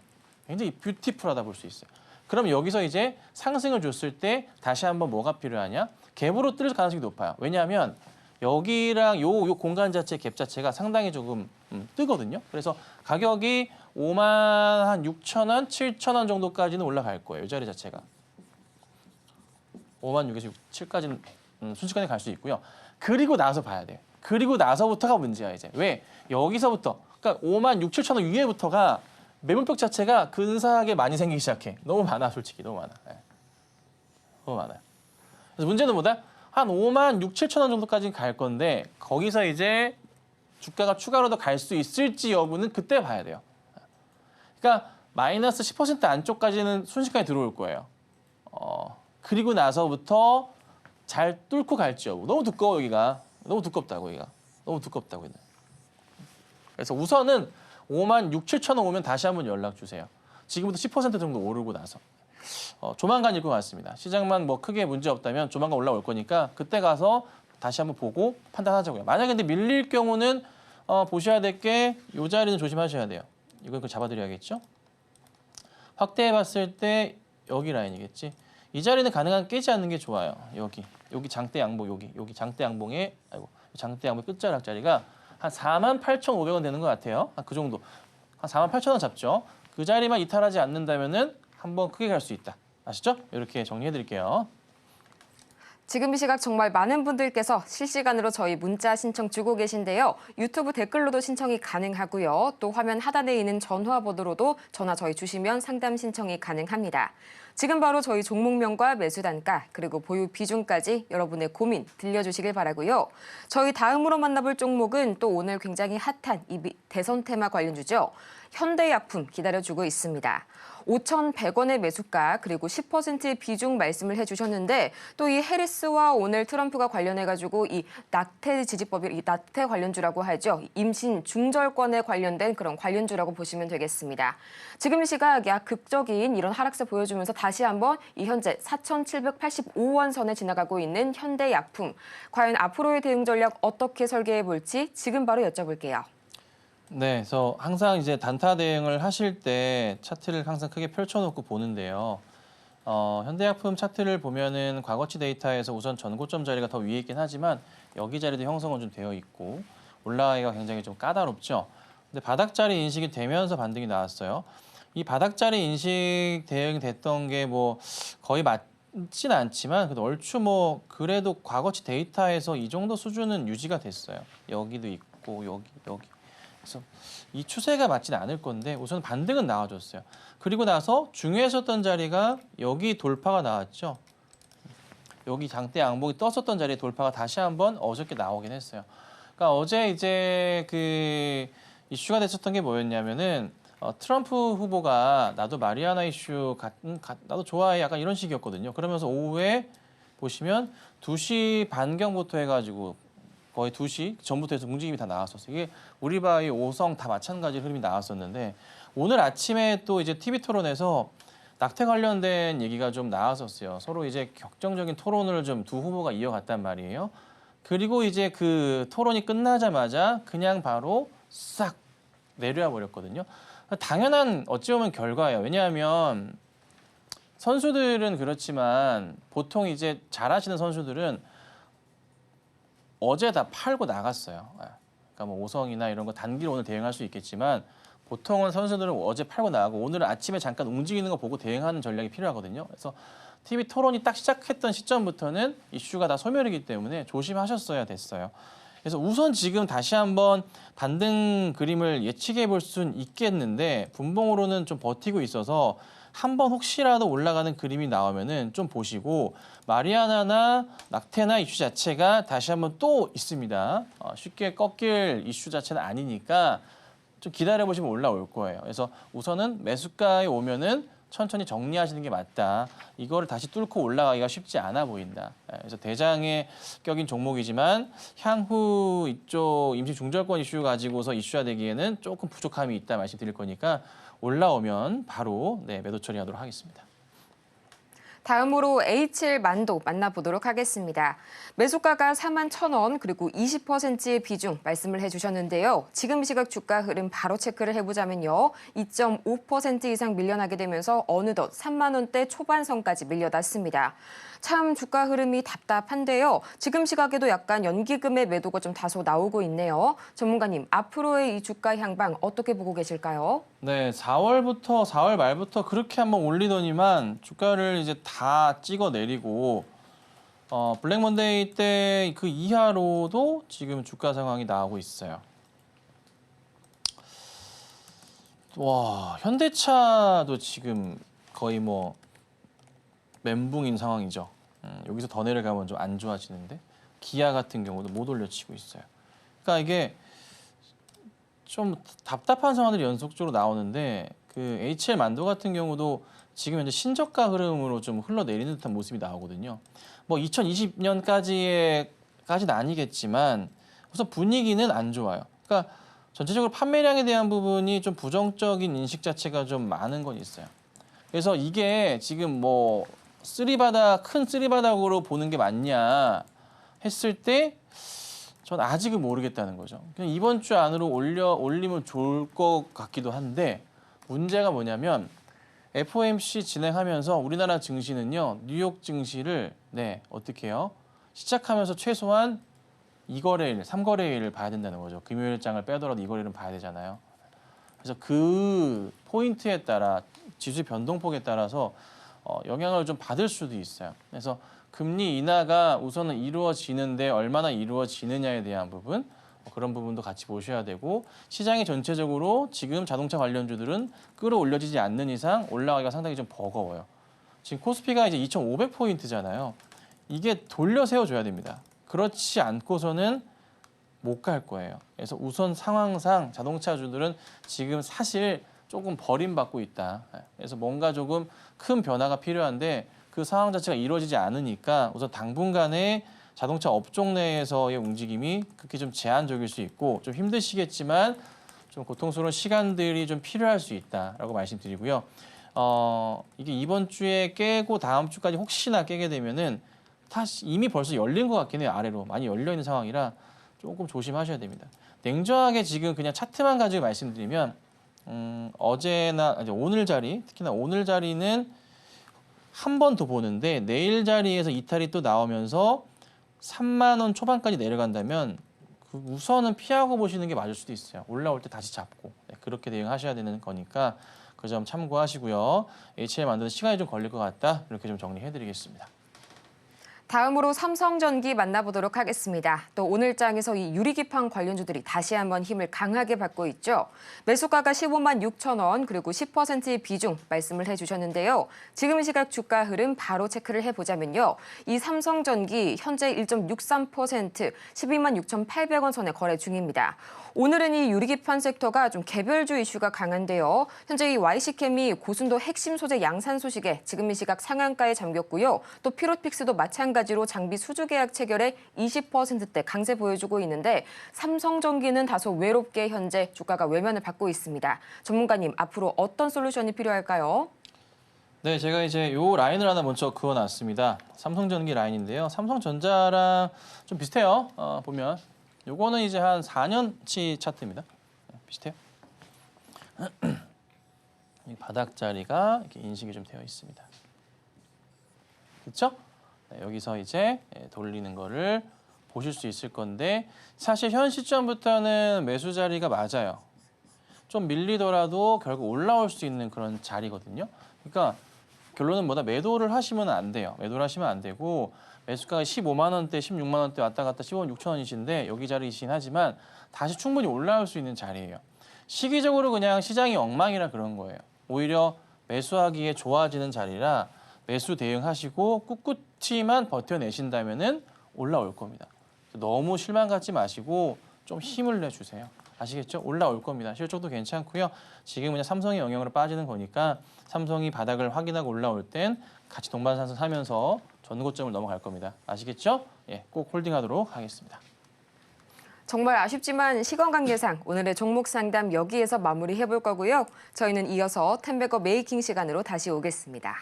굉장히 뷰티풀하다 볼 수 있어요. 그럼 여기서 이제 상승을 줬을 때 다시 한번 뭐가 필요하냐? 갭으로 뚫릴 가능성이 높아요. 왜냐하면 여기랑 요 공간 자체 갭 자체가 상당히 조금 뜨거든요. 그래서 가격이 56,000원, 7,000원 정도까지는 올라갈 거예요. 이 자리 자체가. 56,000에서 7까지는 순식간에 갈 수 있고요. 그리고 나서 봐야 돼요. 그리고 나서부터가 문제야 이제. 왜? 여기서부터 그러니까 56,700원 위에부터가 매물벽 자체가 근사하게 많이 생기기 시작해. 너무 많아 솔직히 너무 많아. 네. 너무 많아요. 그래서 문제는 뭐다? 한 56,700원 정도까지는 갈 건데 거기서 이제 주가가 추가로 더 갈 수 있을지 여부는 그때 봐야 돼요. 그러니까 마이너스 10% 안쪽까지는 순식간에 들어올 거예요. 그리고 나서부터 잘 뚫고 갈지 여부. 너무 두꺼워 여기가. 너무 두껍다고 여기가. 너무 두껍다고 여기는. 그래서 우선은 56,700원 오면 다시 한번 연락 주세요. 지금부터 10% 정도 오르고 나서. 조만간일 것 같습니다. 시장만 뭐 크게 문제 없다면 조만간 올라올 거니까 그때 가서 다시 한번 보고 판단하자고요. 만약에 근데 밀릴 경우는 보셔야 될 게 이 자리는 조심하셔야 돼요. 이걸 잡아드려야겠죠. 확대해 봤을 때 여기 라인이겠지. 이 자리는 가능한 깨지 않는 게 좋아요. 여기 장대 양봉 여기 장대 양봉의 장대 양봉 끝자락 자리가 한 48,500원 되는 것 같아요. 그 정도. 한 48,000원 잡죠. 그 자리만 이탈하지 않는다면은 한번 크게 갈 수 있다. 아시죠? 이렇게 정리해 드릴게요. 지금 이 시각 정말 많은 분들께서 실시간으로 저희 문자 신청 주고 계신데요. 유튜브 댓글로도 신청이 가능하고요. 또 화면 하단에 있는 전화번호로도 전화 저희 주시면 상담 신청이 가능합니다. 지금 바로 저희 종목명과 매수 단가 그리고 보유 비중까지 여러분의 고민 들려주시길 바라고요. 저희 다음으로 만나볼 종목은 또 오늘 굉장히 핫한 이 대선 테마 관련주죠. 현대약품 기다려주고 있습니다. 5,100원의 매수가 그리고 10%의 비중 말씀을 해주셨는데 또 이 해리스와 오늘 트럼프가 관련해가지고 이 낙태 지지법이 이 낙태 관련주라고 하죠. 임신 중절권에 관련된 그런 관련주라고 보시면 되겠습니다. 지금 시각 약 극적인 이런 하락세 보여주면서 다시 한번 이 현재 4,785원 선에 지나가고 있는 현대약품. 과연 앞으로의 대응 전략 어떻게 설계해 볼지 지금 바로 여쭤볼게요. 네, 그래서 항상 이제 단타 대응을 하실 때 차트를 항상 크게 펼쳐놓고 보는데요. 현대약품 차트를 보면은 과거치 데이터에서 우선 전고점 자리가 더 위에 있긴 하지만 여기 자리도 형성은 좀 되어 있고 올라가기가 굉장히 좀 까다롭죠. 근데 바닥 자리 인식이 되면서 반등이 나왔어요. 이 바닥 자리 인식 대응이 됐던 게 뭐 거의 맞진 않지만 그래도 얼추 뭐 그래도 과거치 데이터에서 이 정도 수준은 유지가 됐어요. 여기도 있고 여기. 그래서 이 추세가 맞지는 않을 건데 우선 반등은 나와줬어요. 그리고 나서 중요했었던 자리가 여기 돌파가 나왔죠. 여기 장대 양봉이 떴었던 자리에 돌파가 다시 한번 어저께 나오긴 했어요. 그러니까 어제 이제 그 이슈가 됐었던 게 뭐였냐면은 트럼프 후보가 나도 마리아나 이슈 나도 좋아해 약간 이런 식이었거든요. 그러면서 오후에 보시면 2시 반경부터 해가지고 거의 2시 전부터 해서 움직임이 다 나왔었어요. 이게 우리바이, 오성 다 마찬가지 흐름이 나왔었는데 오늘 아침에 또 이제 TV 토론에서 낙태 관련된 얘기가 좀 나왔었어요. 서로 이제 격정적인 토론을 좀 두 후보가 이어갔단 말이에요. 그리고 이제 그 토론이 끝나자마자 그냥 바로 싹 내려와 버렸거든요. 당연한 어찌 보면 결과예요. 왜냐하면 선수들은 그렇지만 보통 이제 잘하시는 선수들은 어제 다 팔고 나갔어요. 그러니까 뭐 오성이나 이런 거 단기로 오늘 대응할 수 있겠지만 보통은 선수들은 어제 팔고 나가고 오늘은 아침에 잠깐 움직이는 거 보고 대응하는 전략이 필요하거든요. 그래서 TV 토론이 딱 시작했던 시점부터는 이슈가 다 소멸이기 때문에 조심하셨어야 됐어요. 그래서 우선 지금 다시 한번 반등 그림을 예측해 볼 수는 있겠는데 분봉으로는 좀 버티고 있어서 한번 혹시라도 올라가는 그림이 나오면은 좀 보시고 마리아나나 낙태나 이슈 자체가 다시 한번 또 있습니다. 쉽게 꺾일 이슈 자체는 아니니까 좀 기다려 보시면 올라올 거예요. 그래서 우선은 매수가에 오면은 천천히 정리하시는 게 맞다. 이거를 다시 뚫고 올라가기가 쉽지 않아 보인다. 그래서 대장에 격인 종목이지만 향후 이쪽 임시 중절권 이슈 가지고서 이슈화되기에는 조금 부족함이 있다 말씀드릴 거니까 올라오면 바로 매도 처리하도록 하겠습니다. 다음으로 H7 만도 만나보도록 하겠습니다. 매수가가 41,000원 그리고 20%의 비중 말씀을 해주셨는데요. 지금 시각 주가 흐름 바로 체크를 해보자면요. 2.5% 이상 밀려나게 되면서 어느덧 3만 원대 초반선까지 밀려났습니다. 참 주가 흐름이 답답한데요. 지금 시각에도 약간 연기금의 매도가 좀 다소 나오고 있네요. 전문가님, 앞으로의 이 주가 향방 어떻게 보고 계실까요? 네, 4월 말부터 그렇게 한번 올리더니만 주가를 이제 다 찍어 내리고 블랙 먼데이 때 그 이하로도 지금 주가 상황이 나오고 있어요. 와, 현대차도 지금 거의 뭐 멘붕인 상황이죠. 여기서 더 내려가면 좀 안 좋아지는데 기아 같은 경우도 못 올려치고 있어요. 그러니까 이게 좀 답답한 상황들이 연속적으로 나오는데 그 HL 만도 같은 경우도 지금 현재 신저가 흐름으로 좀 흘러내리는 듯한 모습이 나오거든요. 뭐 2020년까지는 아니겠지만 우선 분위기는 안 좋아요. 그러니까 전체적으로 판매량에 대한 부분이 좀 부정적인 인식 자체가 좀 많은 건 있어요. 그래서 이게 지금 뭐 큰 쓰리바닥으로 보는 게 맞냐 했을 때 전 아직은 모르겠다는 거죠. 그냥 이번 주 안으로 올리면 좋을 것 같기도 한데 문제가 뭐냐면 FOMC 진행하면서 우리나라 증시는요. 뉴욕 증시를 어떻게 해요? 시작하면서 최소한 2거래일, 3거래일을 봐야 된다는 거죠. 금요일장을 빼더라도 2거래일은 봐야 되잖아요. 그래서 그 포인트에 따라 지수 변동폭에 따라서 영향을 좀 받을 수도 있어요. 그래서 금리 인하가 우선은 이루어지는데 얼마나 이루어지느냐에 대한 부분, 그런 부분도 같이 보셔야 되고, 시장이 전체적으로 지금 자동차 관련주들은 끌어올려지지 않는 이상 올라가기가 상당히 좀 버거워요. 지금 코스피가 이제 2,500포인트잖아요. 이게 돌려 세워줘야 됩니다. 그렇지 않고서는 못 갈 거예요. 그래서 우선 상황상 자동차주들은 지금 사실 조금 버림받고 있다. 그래서 뭔가 조금 큰 변화가 필요한데 그 상황 자체가 이루어지지 않으니까 우선 당분간에 자동차 업종 내에서의 움직임이 그렇게 좀 제한적일 수 있고 좀 힘드시겠지만 좀 고통스러운 시간들이 좀 필요할 수 있다라고 말씀드리고요. 이게 이번 주에 깨고 다음 주까지 혹시나 깨게 되면은 다시 이미 벌써 열린 것 같긴 해요. 아래로 많이 열려 있는 상황이라 조금 조심하셔야 됩니다. 냉정하게 지금 그냥 차트만 가지고 말씀드리면 어제나 오늘 자리, 특히나 오늘 자리는 한 번 더 보는데 내일 자리에서 이탈이 또 나오면서 3만 원 초반까지 내려간다면 그 우선은 피하고 보시는 게 맞을 수도 있어요. 올라올 때 다시 잡고 그렇게 대응하셔야 되는 거니까 그 점 참고하시고요. HL 만드는 시간이 좀 걸릴 것 같다. 이렇게 좀 정리해드리겠습니다. 다음으로 삼성전기 만나보도록 하겠습니다. 또 오늘 장에서 이 유리기판 관련주들이 다시 한번 힘을 강하게 받고 있죠. 매수가가 15만 6천 원 그리고 10%의 비중 말씀을 해주셨는데요. 지금 시각 주가 흐름 바로 체크를 해보자면요. 이 삼성전기 현재 1.63% 12만 6,800원 선에 거래 중입니다. 오늘은 이 유리기판 섹터가 좀 개별주 이슈가 강한데요. 현재 이 YC캠이 고순도 핵심 소재 양산 소식에 지금 이 시각 상한가에 잠겼고요. 또 피로픽스도 마찬가지로 장비 수주 계약 체결에 20%대 강세 보여주고 있는데 삼성전기는 다소 외롭게 현재 주가가 외면을 받고 있습니다. 전문가님, 앞으로 어떤 솔루션이 필요할까요? 네, 제가 이제 요 라인을 하나 먼저 그어놨습니다. 삼성전기 라인인데요. 삼성전자랑 좀 비슷해요. 보면. 요거는 이제 한 4년치 차트입니다. 비슷해요. 이 바닥 자리가 이렇게 인식이 좀 되어 있습니다. 그렇죠? 네, 여기서 이제 돌리는 거를 보실 수 있을 건데 사실 현 시점부터는 매수 자리가 맞아요. 좀 밀리더라도 결국 올라올 수 있는 그런 자리거든요. 그러니까 결론은 뭐다? 매도를 하시면 안 돼요. 매도를 하시면 안 되고 매수가가 15만 원대, 16만 원대 왔다 갔다 15만 6천 원이신데 여기 자리이긴 하지만 다시 충분히 올라올 수 있는 자리예요. 시기적으로 그냥 시장이 엉망이라 그런 거예요. 오히려 매수하기에 좋아지는 자리라 매수 대응하시고 꿋꿋이만 버텨내신다면은 올라올 겁니다. 너무 실망 갖지 마시고 좀 힘을 내주세요. 아시겠죠? 올라올 겁니다. 실적도 괜찮고요. 지금 그냥 삼성의 영향으로 빠지는 거니까 삼성이 바닥을 확인하고 올라올 땐 같이 동반상승하면서 전고점을 넘어갈 겁니다. 아시겠죠? 예, 꼭 홀딩하도록 하겠습니다. 정말 아쉽지만 시간 관계상 오늘의 종목 상담 여기에서 마무리해볼 거고요. 저희는 이어서 텐베거 메이킹 시간으로 다시 오겠습니다.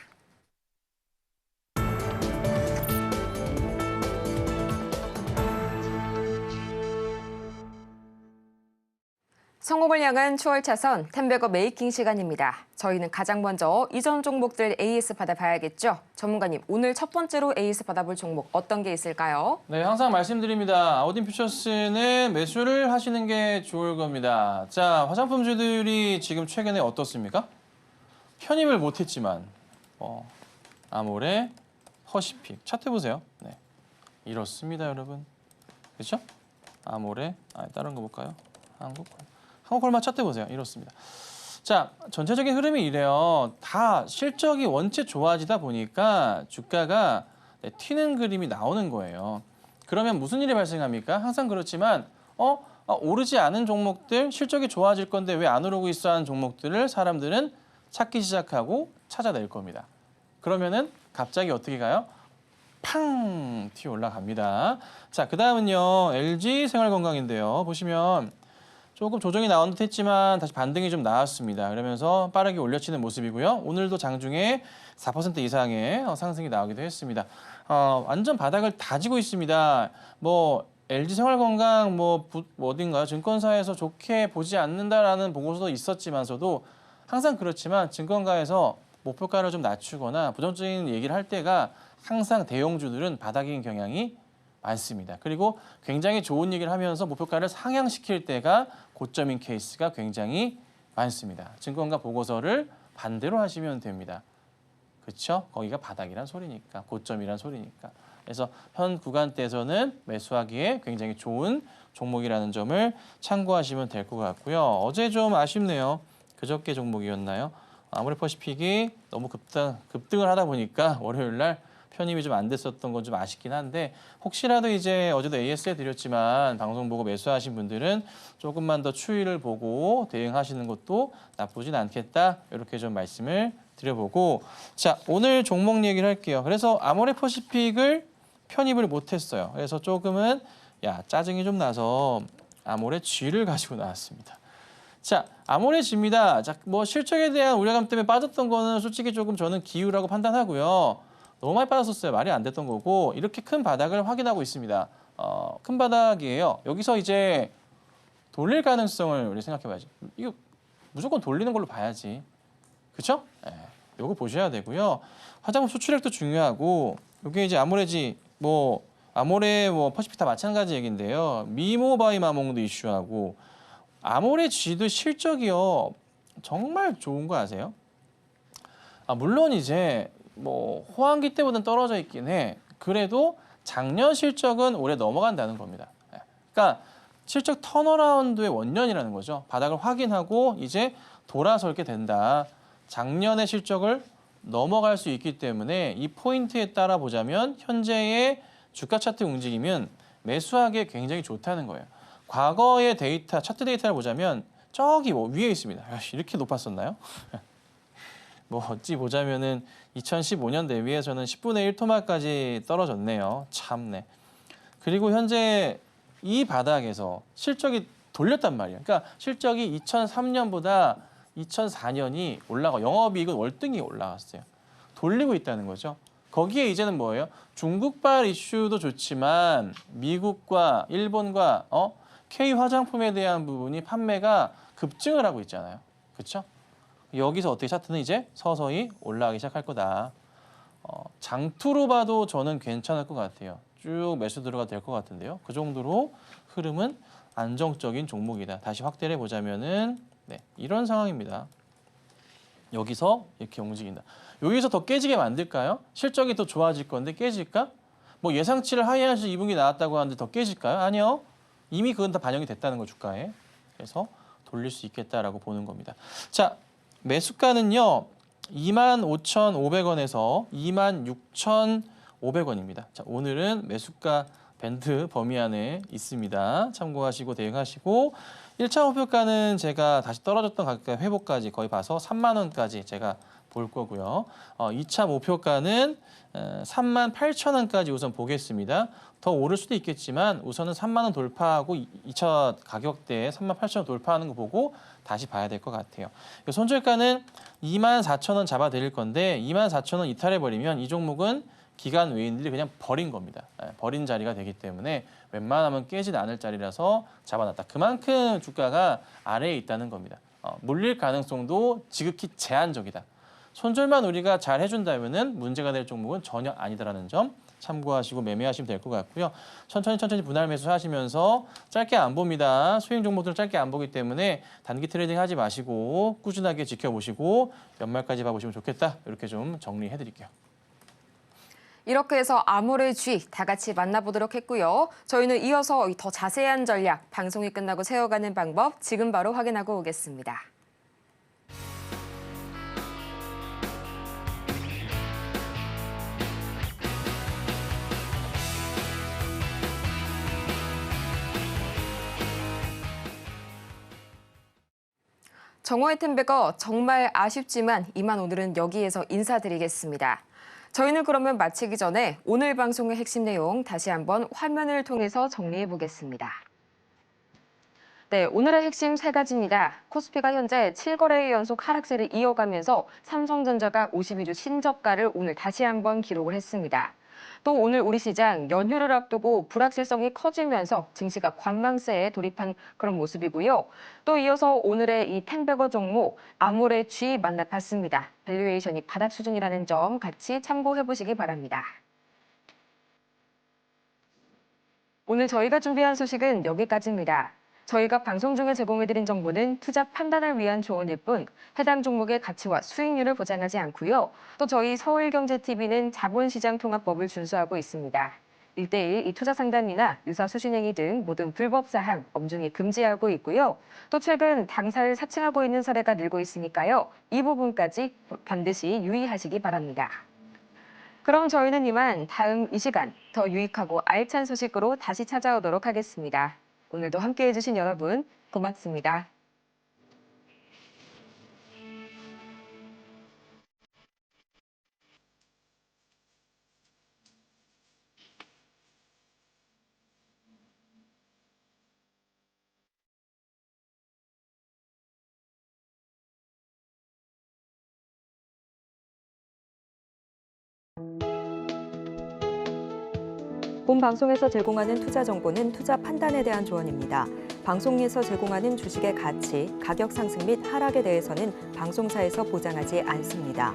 성공을 향한 추월차선 텐베거 메이킹 시간입니다. 저희는 가장 먼저 이전 종목들 AS 받아봐야겠죠. 전문가님, 오늘 첫 번째로 AS 받아볼 종목 어떤 게 있을까요? 네, 항상 말씀드립니다. 아우딘 퓨처스는 매수를 하시는 게 좋을 겁니다. 자, 화장품주들이 지금 최근에 어떻습니까? 편입을 못했지만 아모레, 허쉬픽 차트 보세요. 네, 이렇습니다, 여러분. 그렇죠? 아모레, 다른 거 볼까요? 한국콜마 차트 보세요. 이렇습니다. 자, 전체적인 흐름이 이래요. 다 실적이 원체 좋아지다 보니까 주가가 튀는 그림이 나오는 거예요. 그러면 무슨 일이 발생합니까? 항상 그렇지만 오르지 않은 종목들, 실적이 좋아질 건데 왜 안 오르고 있어 하는 종목들을 사람들은 찾기 시작하고 찾아낼 겁니다. 그러면은 갑자기 어떻게 가요? 팡 튀어 올라갑니다. 자, 그 다음은요. LG 생활건강인데요. 보시면 조금 조정이 나온 듯 했지만 다시 반등이 좀 나왔습니다. 그러면서 빠르게 올려치는 모습이고요. 오늘도 장중에 4% 이상의 상승이 나오기도 했습니다. 완전 바닥을 다지고 있습니다. LG생활건강 어딘가요? 증권사에서 좋게 보지 않는다라는 보고서도 있었지만서도 항상 그렇지만 증권가에서 목표가를 좀 낮추거나 부정적인 얘기를 할 때가 항상 대형주들은 바닥인 경향이 많습니다. 그리고 굉장히 좋은 얘기를 하면서 목표가를 상향시킬 때가 고점인 케이스가 굉장히 많습니다. 증권가 보고서를 반대로 하시면 됩니다. 그렇죠? 거기가 바닥이란 소리니까, 고점이란 소리니까. 그래서 현 구간대에서는 매수하기에 굉장히 좋은 종목이라는 점을 참고하시면 될 것 같고요. 어제 좀 아쉽네요. 그저께 종목이었나요? 아모레퍼시픽이 너무 급등을 하다 보니까 월요일 날 편입이 좀 안 됐었던 건 좀 아쉽긴 한데 혹시라도 이제 어제도 AS에 드렸지만 방송 보고 매수하신 분들은 조금만 더 추이를 보고 대응하시는 것도 나쁘진 않겠다. 이렇게 좀 말씀을 드려보고 자 오늘 종목 얘기를 할게요. 그래서 아모레퍼시픽을 편입을 못했어요. 그래서 조금은 짜증이 좀 나서 아모레 G를 가지고 나왔습니다. 자, 아모레 G입니다. 자, 뭐 실적에 대한 우려감 때문에 빠졌던 거는 솔직히 조금 저는 기우라고 판단하고요. 너무 많이 빠졌었어요. 말이 안 됐던 거고 이렇게 큰 바닥을 확인하고 있습니다. 큰 바닥이에요. 여기서 이제 돌릴 가능성을 우리 생각해봐야지. 이거 무조건 돌리는 걸로 봐야지. 그렇죠? 네, 요거 보셔야 되고요. 화장품 수출액도 중요하고 이게 이제 아모레지 아모레 퍼시픽 다 마찬가지 얘기인데요. 미모바이 마몽도 이슈하고 아모레 G도 실적이요. 정말 좋은 거 아세요? 물론 이제 호황기 때보다는 떨어져 있긴 해. 그래도 작년 실적은 올해 넘어간다는 겁니다. 그러니까 실적 턴어라운드의 원년이라는 거죠. 바닥을 확인하고 이제 돌아설게 된다. 작년의 실적을 넘어갈 수 있기 때문에 이 포인트에 따라 보자면 현재의 주가 차트 움직임은 매수하기에 굉장히 좋다는 거예요. 과거의 데이터, 차트 데이터를 보자면 저기 위에 있습니다. 이렇게 높았었나요? 어찌 보자면은 2015년 대비해서는 10분의 1 토막까지 떨어졌네요. 참네. 그리고 현재 이 바닥에서 실적이 돌렸단 말이에요. 그러니까 실적이 2003년보다 2004년이 영업이익은 월등히 올라갔어요. 돌리고 있다는 거죠. 거기에 이제는 뭐예요? 중국발 이슈도 좋지만 미국과 일본과 K 화장품에 대한 부분이 판매가 급증을 하고 있잖아요. 그렇죠? 여기서 어떻게 차트는 이제 서서히 올라가기 시작할 거다. 장투로 봐도 저는 괜찮을 것 같아요. 쭉 매수 들어가 될 것 같은데요. 그 정도로 흐름은 안정적인 종목이다. 다시 확대를 해보자면은 이런 상황입니다. 여기서 이렇게 움직인다. 여기서 더 깨지게 만들까요? 실적이 더 좋아질 건데 깨질까? 예상치를 하이한시 2분기 나왔다고 하는데 더 깨질까요? 아니요. 이미 그건 다 반영이 됐다는 거 주가에. 그래서 돌릴 수 있겠다라고 보는 겁니다. 자, 매수가는요. 25,500원에서 26,500원입니다. 자, 오늘은 매수가 밴드 범위 안에 있습니다. 참고하시고 대응하시고 1차 목표가는 제가 다시 떨어졌던 가격 회복까지 거의 봐서 3만 원까지 제가 볼 거고요. 2차 목표가는 38,000원까지 우선 보겠습니다. 더 오를 수도 있겠지만 우선은 3만 원 돌파하고 2차 가격대에 38,000원 돌파하는 거 보고 다시 봐야 될 것 같아요. 손절가는 24,000원 잡아드릴 건데 24,000원 이탈해버리면 이 종목은 기관 외인들이 그냥 버린 겁니다. 버린 자리가 되기 때문에 웬만하면 깨지는 않을 자리라서 잡아놨다. 그만큼 주가가 아래에 있다는 겁니다. 물릴 가능성도 지극히 제한적이다. 손절만 우리가 잘 해준다면은 문제가 될 종목은 전혀 아니다라는 점 참고하시고 매매하시면 될 것 같고요. 천천히 분할 매수하시면서 짧게 안 봅니다. 수익 종목들은 짧게 안 보기 때문에 단기 트레이딩 하지 마시고 꾸준하게 지켜보시고 연말까지 봐보시면 좋겠다. 이렇게 좀 정리해드릴게요. 이렇게 해서 아모레 G 다 같이 만나보도록 했고요. 저희는 이어서 더 자세한 전략, 방송이 끝나고 세워가는 방법 지금 바로 확인하고 오겠습니다. 정호의 템베거 정말 아쉽지만 이만 오늘은 여기에서 인사드리겠습니다. 저희는 그러면 마치기 전에 오늘 방송의 핵심 내용 다시 한번 화면을 통해서 정리해 보겠습니다. 네, 오늘의 핵심 세 가지입니다. 코스피가 현재 7거래일 연속 하락세를 이어가면서 삼성전자가 52주 신저가를 오늘 다시 한번 기록을 했습니다. 또 오늘 우리 시장 연휴를 앞두고 불확실성이 커지면서 증시가 관망세에 돌입한 그런 모습이고요. 또 이어서 오늘의 이 텐베거 종목 아모레 G 만나봤습니다. 밸류에이션이 바닥 수준이라는 점 같이 참고해 보시기 바랍니다. 오늘 저희가 준비한 소식은 여기까지입니다. 저희가 방송 중에 제공해드린 정보는 투자 판단을 위한 조언일 뿐 해당 종목의 가치와 수익률을 보장하지 않고요. 또 저희 서울경제TV는 자본시장통합법을 준수하고 있습니다. 1대1 이 투자 상담이나 유사 수신행위 등 모든 불법 사항 엄중히 금지하고 있고요. 또 최근 당사를 사칭하고 있는 사례가 늘고 있으니까요. 이 부분까지 반드시 유의하시기 바랍니다. 그럼 저희는 이만 다음 이 시간 더 유익하고 알찬 소식으로 다시 찾아오도록 하겠습니다. 오늘도 함께해 주신 여러분 고맙습니다. 본 방송에서 제공하는 투자 정보는 투자 판단에 대한 조언입니다. 방송에서 제공하는 주식의 가치, 가격 상승 및 하락에 대해서는 방송사에서 보장하지 않습니다.